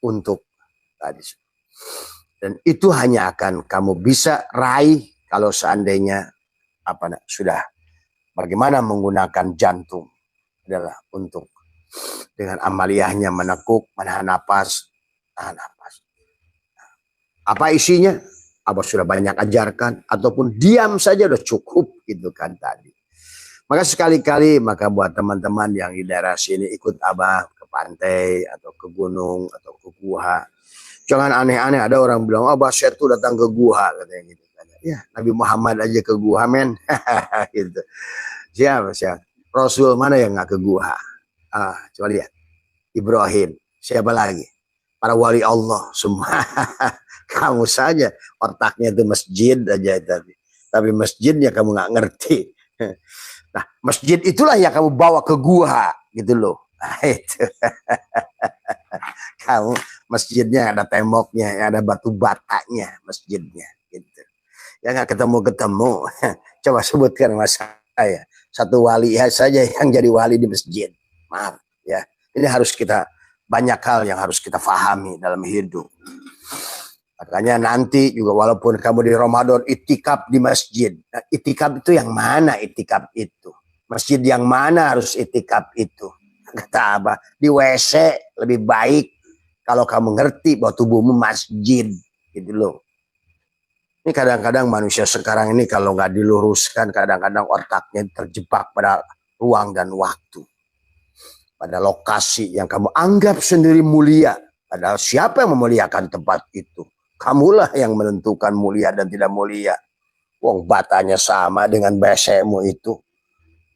untuk tadi. Dan itu hanya akan kamu bisa raih kalau seandainya sudah bagaimana menggunakan jantung adalah untuk dengan amaliyahnya menekuk, menahan napas, tahan napas. Apa isinya? Abah sudah banyak ajarkan, ataupun diam saja udah cukup gitu kan tadi. Maka sekali-kali maka buat teman-teman yang di daerah sini ikut Abah ke pantai atau ke gunung atau ke gua. Jangan aneh-aneh, ada orang bilang, Abah saya tuh datang ke gua katanya gitu. Ya, Nabi Muhammad aja ke gua men. Gitu. Siapa? Rasul mana yang nggak ke gua? Coba lihat. Ibrahim. Siapa lagi? Para wali Allah semua. Kamu saja otaknya itu masjid aja tadi. Tapi masjidnya kamu nggak ngerti. Nah, masjid itulah yang kamu bawa ke gua gitu loh. Nah, itu. Kamu masjidnya ada temboknya, ada batu batanya masjidnya gitu. Ya nggak ketemu-ketemu. Coba sebutkan mas saya satu wali saja yang jadi wali di masjid. Maaf ya. Ini harus kita banyak hal yang harus kita fahami dalam hidup. Makanya nanti juga walaupun kamu di Ramadan itikaf di masjid. Nah, itikaf itu yang mana itikaf itu? Masjid yang mana harus itikaf itu? Kata Abah, di WC lebih baik kalau kamu ngerti bahwa tubuhmu masjid. Gitu loh. Ini kadang-kadang manusia sekarang ini kalau nggak diluruskan, kadang-kadang otaknya terjebak pada ruang dan waktu. Pada lokasi yang kamu anggap sendiri mulia. Padahal siapa yang memuliakan tempat itu? Kamulah yang menentukan mulia dan tidak mulia. Wong batanya sama dengan WC-mu itu.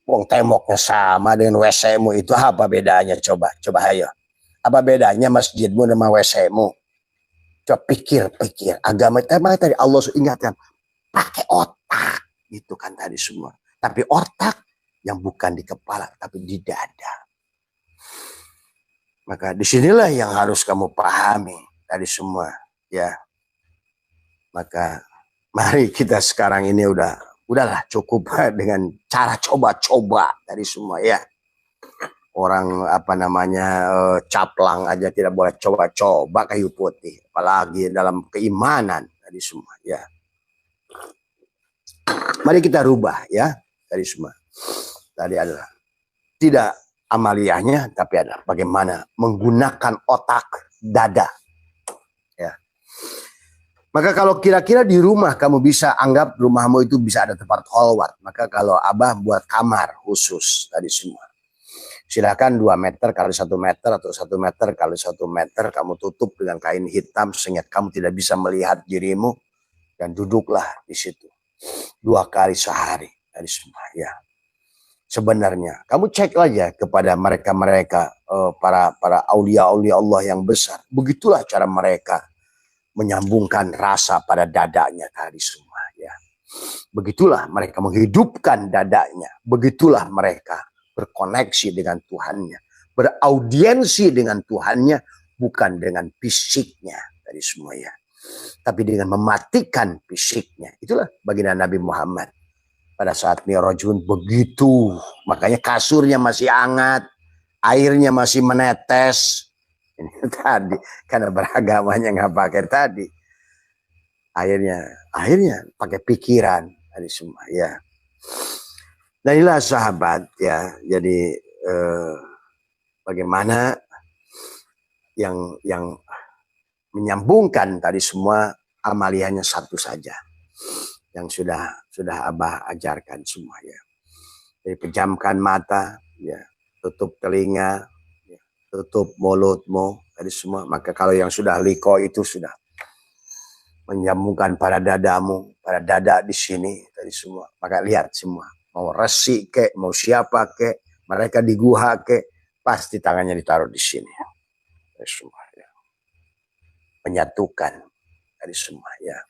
Wong temboknya sama dengan WC-mu itu. Apa bedanya? Coba ayo. Apa bedanya masjidmu sama WC-mu? Coba pikir. Agama tadi Allah ingatkan. Pakai otak. Itu kan tadi semua. Tapi otak yang bukan di kepala, tapi di dada. Maka disinilah yang harus kamu pahami tadi semua. Ya. Maka mari kita sekarang ini udahlah cukup dengan cara coba-coba dari semua ya. Orang caplang aja tidak boleh coba-coba kayu putih, apalagi dalam keimanan dari semua ya. Mari kita rubah ya dari semua. Tadi adalah tidak amaliyahnya, tapi adalah bagaimana menggunakan otak dada. Maka kalau kira-kira di rumah kamu bisa anggap rumahmu itu bisa ada tempat kholwat. Maka kalau Abah buat kamar khusus tadi semua. Silakan 2 meter kali 1 meter atau 1 meter kali 1 meter kamu tutup dengan kain hitam sehingga kamu tidak bisa melihat dirimu dan duduklah di situ 2 kali sehari tadi semua ya. Sebenarnya kamu cek aja kepada mereka-mereka para aulia-aulia Allah yang besar. Begitulah cara mereka menyambungkan rasa pada dadanya tadi semua ya. Begitulah mereka menghidupkan dadanya. Begitulah mereka berkoneksi dengan Tuhannya, beraudiensi dengan Tuhannya bukan dengan fisiknya tadi semua ya. Tapi dengan mematikan fisiknya. Itulah baginda Nabi Muhammad pada saat Mi'rajun begitu. Makanya kasurnya masih hangat, airnya masih menetes. Ini tadi karena beragamanya nggak pakai tadi, akhirnya pakai pikiran tadi semua ya. Dan inilah sahabat ya. Jadi bagaimana yang menyambungkan tadi semua amaliyahnya satu saja yang sudah Abah ajarkan semua ya. Jadi pejamkan mata ya, tutup telinga, tutup mulutmu tadi semua. Maka kalau yang sudah liko itu sudah menyambungkan pada dadamu, pada dada di sini tadi semua. Maka lihat semua, mau resi kek, mau siapa kek, mereka di guha kek, pasti tangannya ditaruh di sini. Tadi semua ya. Menyatukan tadi semua ya.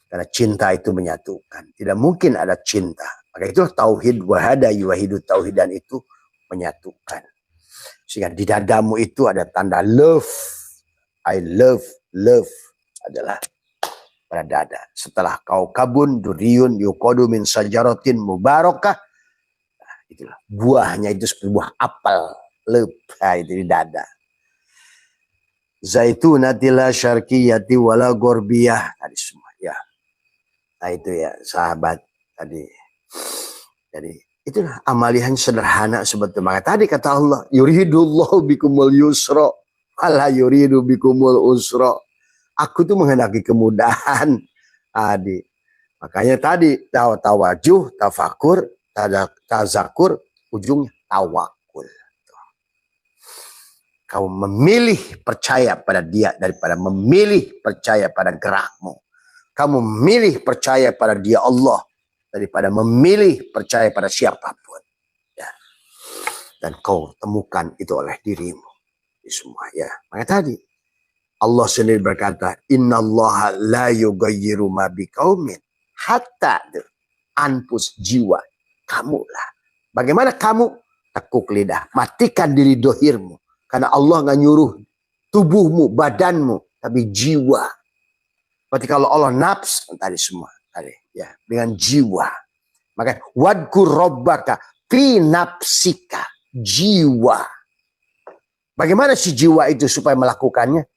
Karena cinta itu menyatukan. Tidak mungkin ada cinta. Maka itu tauhid wahada yuwahidu tauhidan itu menyatukan. Sehingga di dadamu itu ada tanda love. I love adalah pada dada. Setelah kau kabun duriyun yukodu min sajaratin mubarakah. Nah, itulah buahnya itu seperti buah apel. Love. Nah, itu di dada. Zaitunatila syarqiyati wala gorbiyah. Tadi semua ya. Nah itu ya sahabat tadi. Jadi itulah amalihan sederhana sebetulnya. Maka tadi kata Allah, yuridullahu bikumul yusra, ala yuridu bikumul usra. Aku tuh menghendaki kemudahan. Adi. Makanya tadi tawajuh, tafakur, tazakur, ujungnya tawakul. Kau memilih percaya pada dia daripada memilih percaya pada gerakmu. Kamu memilih percaya pada dia Allah daripada memilih percaya pada siapapun. Ya. Dan kau temukan itu oleh dirimu. Di semua ya. Maka tadi Allah sendiri berkata, Innallaha la yughayyiru ma biqaumin hatta anfus jiwa kamulah. Bagaimana kamu? Tekuk lidah, matikan diri dohirmu. Karena Allah nggak nyuruh tubuhmu, badanmu, tapi jiwa. Berarti kalau Allah nafs tadi semua, tadi ya dengan jiwa. Maka wadkur robbaka fi nafsika, jiwa. Bagaimana si jiwa itu supaya melakukannya?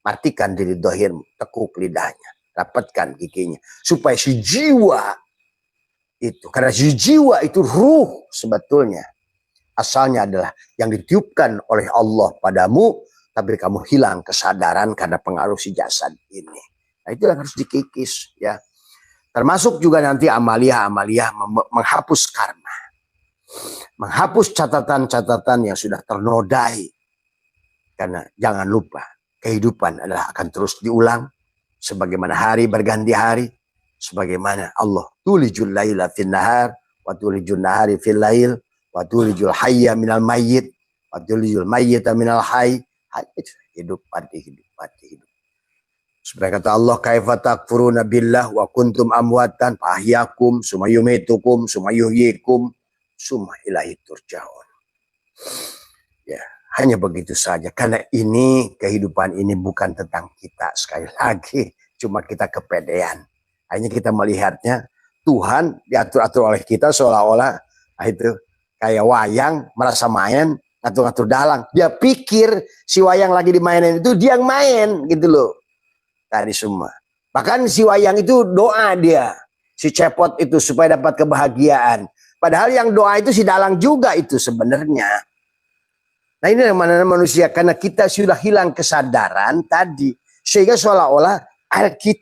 Matikan diri dohirmu, tekuk lidahnya, dapatkan giginya, supaya si jiwa itu, karena si jiwa itu ruh sebetulnya. Asalnya adalah yang ditiupkan oleh Allah padamu, tapi kamu hilang kesadaran karena pengaruh si jasad ini. Nah, itu yang harus dikikis ya. Termasuk juga nanti amalia-amalia menghapus karma. Menghapus catatan-catatan yang sudah ternodai. Karena jangan lupa, kehidupan adalah akan terus diulang. Sebagaimana hari berganti hari. Sebagaimana Allah tulijul laila fin nahar, wa tulijul nahari fil lail, wa tulijul hayya minal mayyit, wa tulijul mayyita minal hayy. Hidup mati, hidup mati, hidup. Seperti kata Allah, kaifa takfuruna billah wa kuntum amwatan fa ahyakum summa yumitukum summa yuhyikum summa ilaihi turja'un. Ya, hanya begitu saja. Karena ini kehidupan ini bukan tentang kita, sekali lagi cuma kita kepedean. Hanya kita melihatnya Tuhan diatur-atur oleh kita seolah-olah itu kayak wayang, merasa main, ngatur-ngatur dalang. Dia pikir si wayang lagi dimainin itu dia yang main gitu loh. Tadi semua. Bahkan si wayang itu doa dia. Si cepot itu supaya dapat kebahagiaan. Padahal yang doa itu si dalang juga itu sebenarnya. Nah ini yang mana manusia. Karena kita sudah hilang kesadaran tadi. Sehingga seolah-olah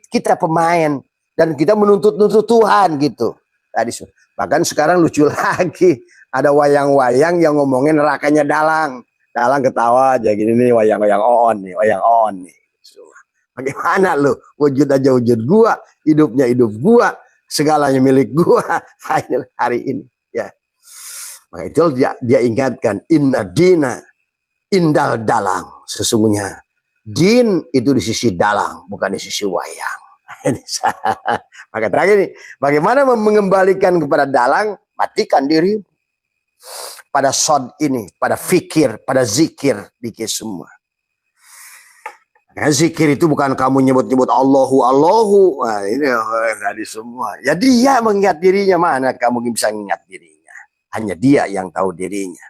kita pemain. Dan kita menuntut-nuntut Tuhan gitu. Tadi bahkan sekarang lucu lagi. Ada wayang-wayang yang ngomongin nerakanya dalang. Dalang ketawa aja gini nih wayang-wayang on nih. Wayang on nih. Bagaimana lu? Wujud aja wujud gua. Hidupnya hidup gua. Segalanya milik gua. Hari ini. Ya. Maka itu dia ingatkan. Inna dina indal dalang. Sesungguhnya. Din itu di sisi dalang. Bukan di sisi wayang. Maka terakhir nih, bagaimana mengembalikan kepada dalang? Matikan diri pada sod ini, pada fikir, pada zikir, dikit semua. Nah, zikir itu bukan kamu nyebut-nyebut Allahu. Nah, ini tadi semua. Ya dia mengingat dirinya, mana kamu bisa mengingat dirinya? Hanya dia yang tahu dirinya.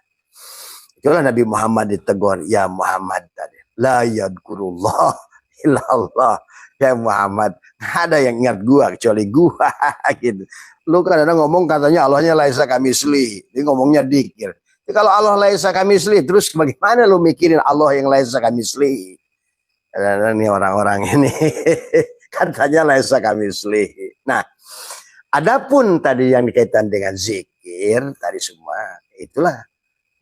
Itulah Nabi Muhammad ditegur, ya Muhammad tadi, la yadkurullah illallah. Ya Muhammad, ada yang ingat gua kecuali gua gitu. Lu kadang-kadang ngomong katanya Allahnya laisa kamisli. Dia ngomongnya dikir. Jadi kalau Allah laisa kamisli, terus bagaimana lu mikirin Allah yang laisa kamisli? Kadang-kadang nih orang-orang ini katanya laisa kamisli. Nah, adapun tadi yang dikaitan dengan zikir tadi semua, itulah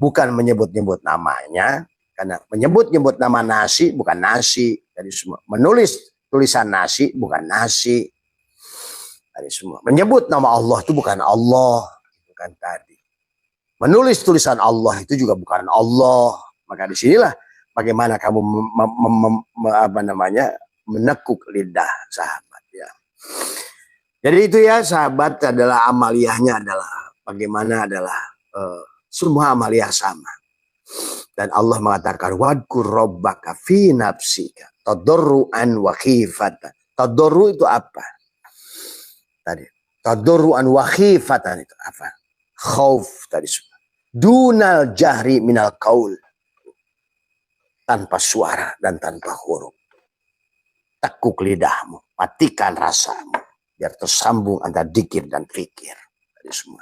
bukan menyebut-nyebut namanya, karena menyebut-nyebut nama nasi bukan nasi tadi semua. Menulis tulisan nasi bukan nasi. Tadi semua. Menyebut nama Allah itu bukan Allah. Bukan tadi. Menulis tulisan Allah itu juga bukan Allah. Maka disinilah bagaimana kamu menekuk lidah sahabat. Ya. Jadi itu ya sahabat adalah amaliyahnya adalah bagaimana adalah semua amaliyah sama. Dan Allah mengatakan wadkur rabbaka fi nafsika tadarruan wa khifatan. Tadarru itu apa? Tadi. Tadarruan wa khifatan itu apa? Khauf tadi semua. Dunal jahri minal qaul. Tanpa suara dan tanpa huruf. Tekuk lidahmu, matikan rasamu biar tersambung antara dikir dan fikir. Tadi semua.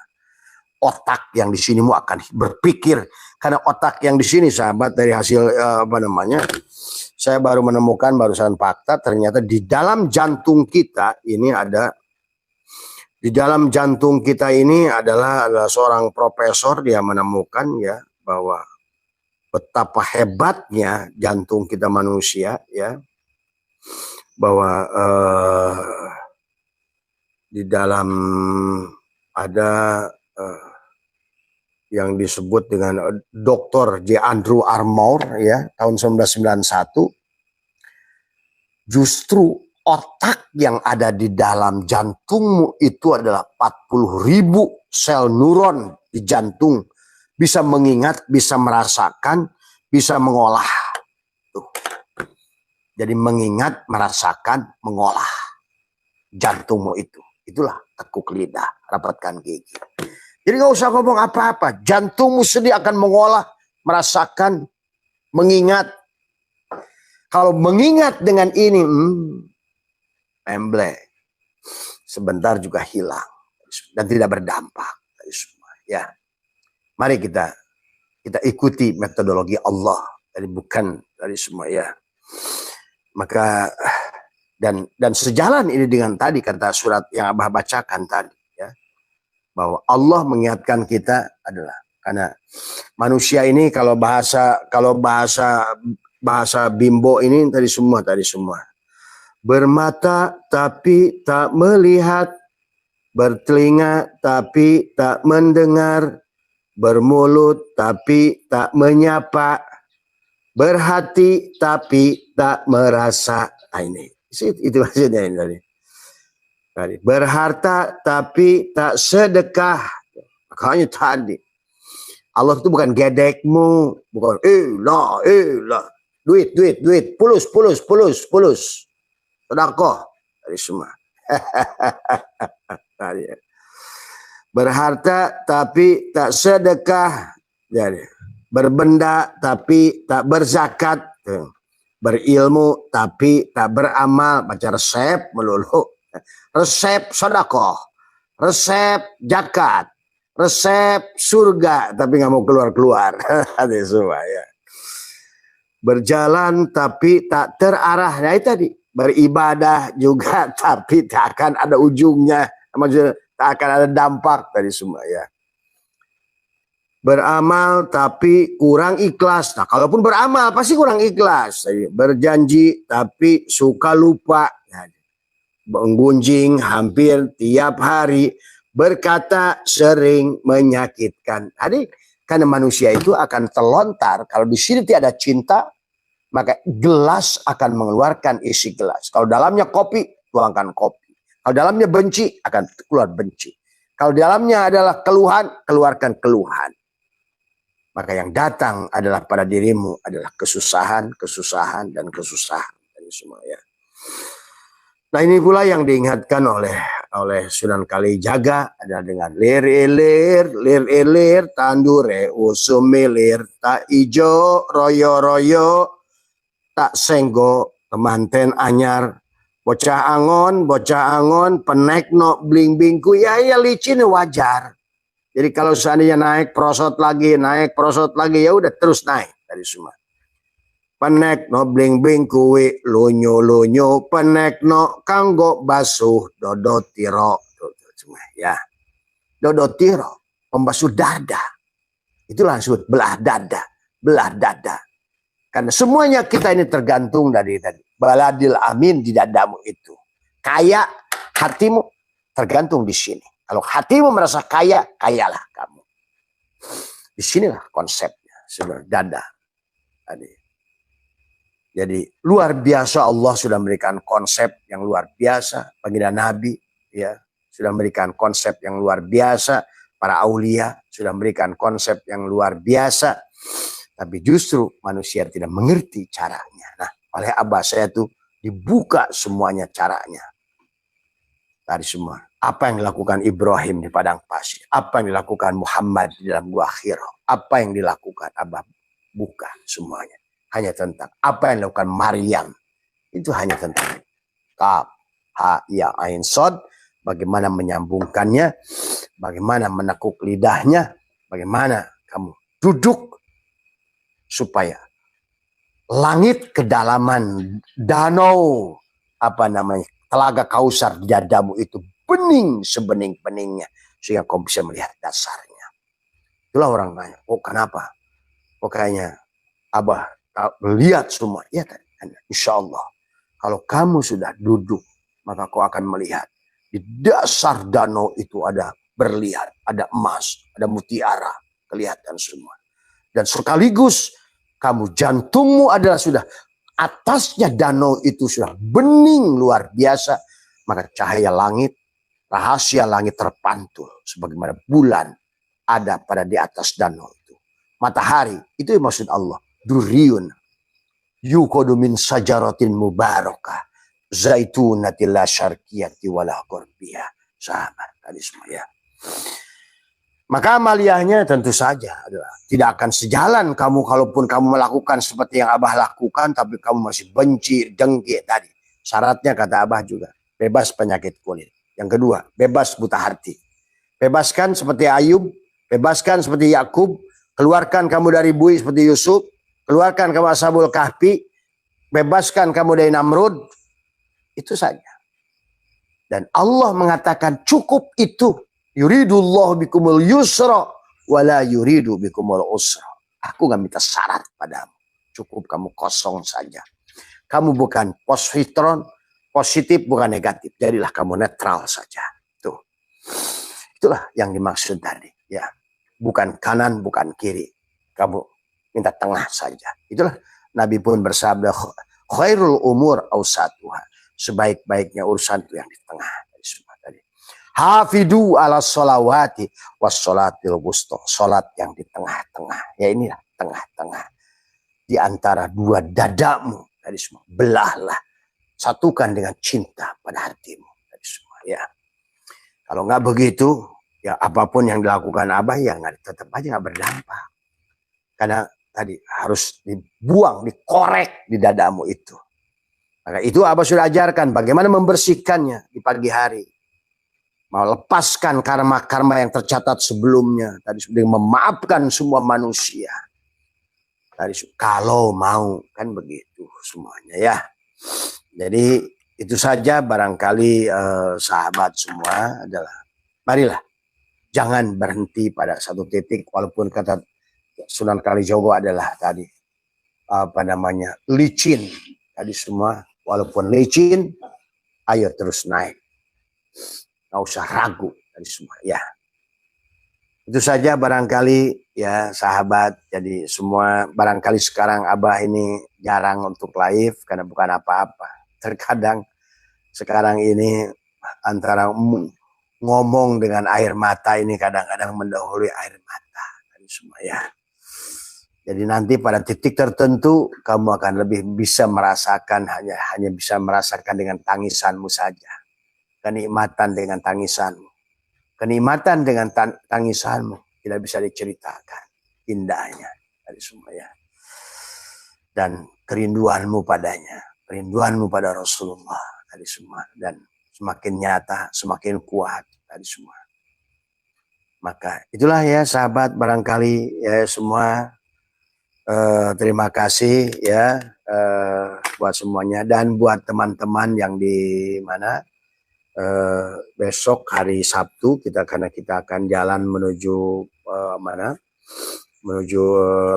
otak yang di sinimu akan berpikir. Karena otak yang di sini, sahabat, dari hasil saya baru menemukan barusan fakta, ternyata di dalam jantung kita ini ada, di dalam jantung kita ini adalah seorang profesor, dia menemukan ya bahwa betapa hebatnya jantung kita manusia ya, bahwa di dalam ada yang disebut dengan Dr. J. Andrew Armour ya, tahun 1991, justru otak yang ada di dalam jantungmu itu adalah 40.000 sel neuron di jantung, bisa mengingat, bisa merasakan, bisa mengolah. Tuh. Jadi mengingat, merasakan, mengolah jantungmu itu. Itulah tekuk lidah, rapatkan gigi. Jadi gak usah ngomong apa-apa. Jantungmu sendiri akan mengolah, merasakan, mengingat. Kalau mengingat dengan ini, sebentar juga hilang dan tidak berdampak. Ya, mari kita ikuti metodologi Allah, dari bukan dari semua ya. Maka dan sejalan ini dengan tadi kata surat yang Abah bacakan tadi ya, bahwa Allah mengingatkan kita adalah karena manusia ini kalau bahasa bimbo ini tadi semua bermata tapi tak melihat, bertelinga tapi tak mendengar, bermulut tapi tak menyapa, berhati tapi tak merasa. Nah, ini itu maksudnya ini tadi. Berharta tapi tak sedekah. Makanya tadi Allah itu bukan gedekmu, bukan duit, pulus, sedekah dari semua. Berharta tapi tak sedekah, jadi berbenda tapi tak berzakat, berilmu tapi tak beramal, baca resep melulu, resep sedekah, resep zakat, resep surga tapi nggak mau keluar ada semua ya. Berjalan tapi tak terarah, nah itu tadi. Beribadah juga tapi tak akan ada ujungnya, maksudnya tak akan ada dampak dari semua ya. Beramal tapi kurang ikhlas, nah kalaupun beramal pasti kurang ikhlas. Berjanji tapi suka lupa, menggunjing hampir tiap hari, berkata sering menyakitkan. Jadi karena manusia itu akan terlontar, kalau di sini tidak ada cinta, maka gelas akan mengeluarkan isi gelas. Kalau dalamnya kopi, tuangkan kopi. Kalau dalamnya benci, akan keluar benci. Kalau dalamnya adalah keluhan, keluarkan keluhan. Maka yang datang adalah pada dirimu adalah kesusahan, dan kesusahan dari semua ya. Nah ini pula yang diingatkan oleh Sunan Kalijaga adalah dengan lir elir tandure usumilir tak ijo royo tak senggo kemanten anyar bocah angon penek no bling bingku ya licin wajar. Jadi kalau seandainya naik prosot lagi ya udah terus naik dari semua. Penek no bling bling kuwi lunyo penek no kanggo basuh dodotiro ya. Dodotiro pembasuh dada. Itulah disebut belah dada. Karena semuanya kita ini tergantung dari tadi. Baladil amin di dadamu itu. Kaya hatimu tergantung di sini. Kalau hatimu merasa kaya, kayalah kamu. Di sinilah konsepnya sebenarnya dada. Jadi luar biasa Allah sudah memberikan konsep yang luar biasa. Baginda Nabi ya sudah memberikan konsep yang luar biasa. Para aulia sudah memberikan konsep yang luar biasa. Tapi justru manusia tidak mengerti caranya. Nah, oleh Abah saya tuh dibuka semuanya caranya. Dari semua. Apa yang dilakukan Ibrahim di padang pasir. Apa yang dilakukan Muhammad di dalam gua Hira. Apa yang dilakukan Abah buka semuanya. Hanya tentang apa yang dilakukan Maryam. Itu hanya tentang kaf, ha, ya, ain, sod. Bagaimana menyambungkannya. bagaimana menekuk lidahnya, bagaimana kamu duduk supaya langit kedalaman danau Telaga Kausar di dadamu itu bening sebening-beningnya sehingga kau bisa melihat dasarnya. Itulah orang tanya, oh kenapa? Oh kayaknya Abah lihat semua. Ya kan? Insya Allah kalau kamu sudah duduk maka kau akan melihat di dasar danau itu ada berlian, ada emas, ada mutiara, kelihatan semua. Dan sekaligus kamu jantungmu adalah sudah atasnya danau itu sudah bening luar biasa, maka cahaya langit, rahasia langit terpantul sebagaimana bulan ada pada di atas danau itu. Matahari, itu maksud Allah. Duriyun yuqadu min sajaratin mubarakah zaitunatil la syarqiyati wala gharbiyah. Sahabat tadi semua ya. Maka amaliyahnya tentu saja adalah tidak akan sejalan kamu kalaupun kamu melakukan seperti yang Abah lakukan tapi kamu masih benci, dengki tadi. Syaratnya kata Abah juga bebas penyakit kulit. Yang kedua, bebas buta hati. Bebaskan seperti Ayub, bebaskan seperti Yakub, keluarkan kamu dari bui seperti Yusuf, keluarkan kamu Ashabul Kahfi, bebaskan kamu dari Namrud. Itu saja. Dan Allah mengatakan cukup itu. Yuridullahu bikumul yusra wala yuridu bikumul usra. Aku gak minta syarat padamu. Cukup kamu kosong saja. Kamu bukan positron, positif bukan negatif. Jadilah kamu netral saja. Tuh. Itulah yang dimaksud tadi. Ya. Bukan kanan, bukan kiri. Kamu minta tengah saja. Itulah Nabi pun bersabda, khairul umur awsatuha. Sebaik-baiknya urusan itu yang di tengah. Hafidu ala sholawati wassolatil wusta. Sholat yang di tengah-tengah. Ya inilah tengah-tengah. Di antara dua dadamu. Tadi semua. Belahlah. Satukan dengan cinta pada hatimu. Tadi semua. Ya. Kalau nggak begitu. Ya apapun yang dilakukan Abah. Ya tetap aja nggak berdampak. Karena tadi harus dibuang. Dikorek di dadamu itu. Maka itu Abah sudah ajarkan. Bagaimana membersihkannya di pagi hari. Melepaskan karma-karma yang tercatat sebelumnya. Tadi sudah memaafkan semua manusia. Tadi kalau mau kan begitu semuanya ya. Jadi itu saja barangkali sahabat semua adalah marilah jangan berhenti pada satu titik walaupun kata Sunan Kalijogo adalah tadi licin tadi semua walaupun licin ayo terus naik. Nggak usah ragu dari semua ya. Itu saja barangkali ya sahabat. Jadi semua barangkali sekarang Abah ini jarang untuk live karena bukan apa-apa. Terkadang sekarang ini antara ngomong dengan air mata ini kadang-kadang mendahului air mata dari semua ya. Jadi nanti pada titik tertentu kamu akan lebih bisa merasakan hanya bisa merasakan dengan tangisanmu saja. Kenikmatan dengan tangisanmu. Kenikmatan dengan tangisanmu tidak bisa diceritakan indahnya dari semua ya. Dan kerinduanmu padanya, kerinduanmu pada Rasulullah dari semua dan semakin nyata, semakin kuat dari semua. Maka itulah ya sahabat barangkali ya semua terima kasih ya buat semuanya dan buat teman-teman yang di mana besok hari Sabtu karena kita akan jalan menuju menuju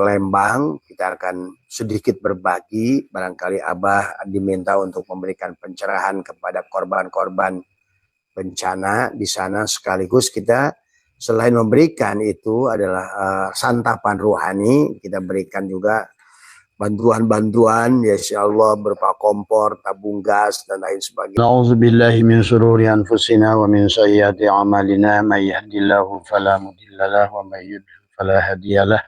Lembang. Kita akan sedikit berbagi. Barangkali Abah diminta untuk memberikan pencerahan kepada korban-korban bencana di sana. Sekaligus kita selain memberikan itu adalah santapan rohani, kita berikan juga bantuan-bantuan ya insyaallah berupa kompor, tabung gas dan lain sebagainya. Nauzubillahi min syururi anfusina wa min sayyiati a'malina may yahdihillahu fala mudhillalah wa may yudhlil fala hadiyalah.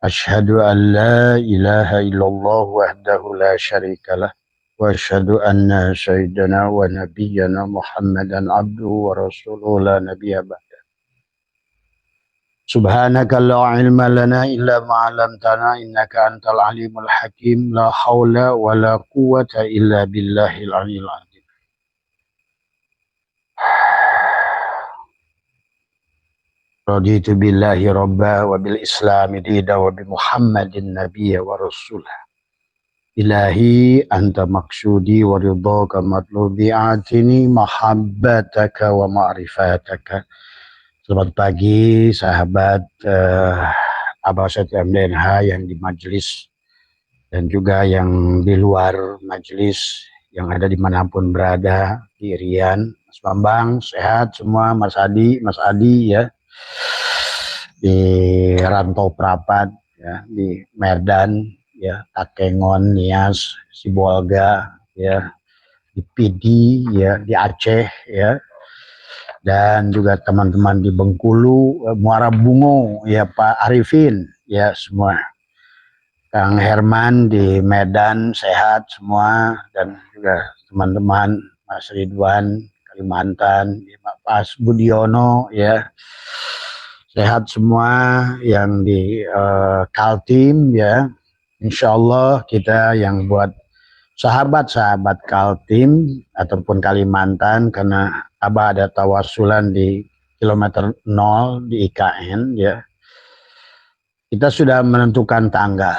Asyhadu an la ilaha illallah wahdahu la syarikalah wa asyhadu anna sayyidana wa nabiyyana Muhammadan abduhu wa rasuluhu la nabiyya ba'da. Subhanaka la ilma lana illa ma 'allamtana innaka antal alimul hakim la haula wa la quwwata illa billahil aliyyil azim. Raditu billahi rabba wa bil islami dina wa bi Muhammadin nabiyya wa rasulah. Ilahi anta maksudi wa ridhaka matlubi atini mahabbataka wa ma'rifataka. Selamat pagi sahabat Abah Ustadz MDNH yang di majelis dan juga yang di luar majelis, yang ada dimanapun berada, di Rian, Mas Bambang, sehat semua, Mas Adi ya, di Rantau Prapat, ya, di Medan, ya, Takengon, Nias, Sibolga, ya, di Pidi, ya, di Aceh, ya, dan juga teman-teman di Bengkulu, Muara Bungo, ya, Pak Arifin, ya, semua. Kang Herman di Medan sehat semua, dan juga teman-teman Mas Ridwan Kalimantan, Pak Pas Budiono ya sehat semua, yang di Kaltim ya. Insya Allah kita yang buat sahabat-sahabat Kaltim ataupun Kalimantan, karena Abah ada tawasulan di kilometer 0 di IKN ya. Kita sudah menentukan tanggal.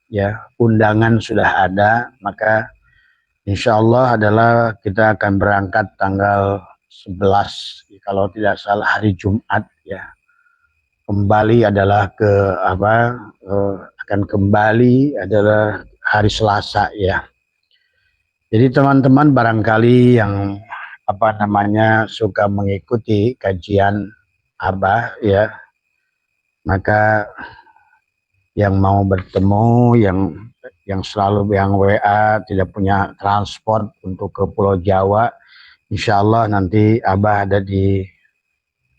Ya, undangan sudah ada, maka insya Allah adalah kita akan berangkat tanggal 11, kalau tidak salah hari Jumat ya. Kembali adalah akan kembali adalah hari Selasa ya. Jadi teman-teman barangkali yang suka mengikuti kajian Abah ya, maka yang mau bertemu, yang selalu yang WA tidak punya transport untuk ke Pulau Jawa, insya Allah nanti Abah ada di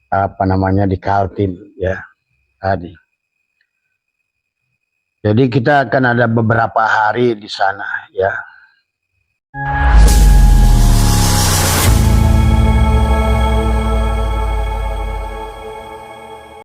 di Kaltim ya tadi. Jadi kita akan ada beberapa hari di sana ya.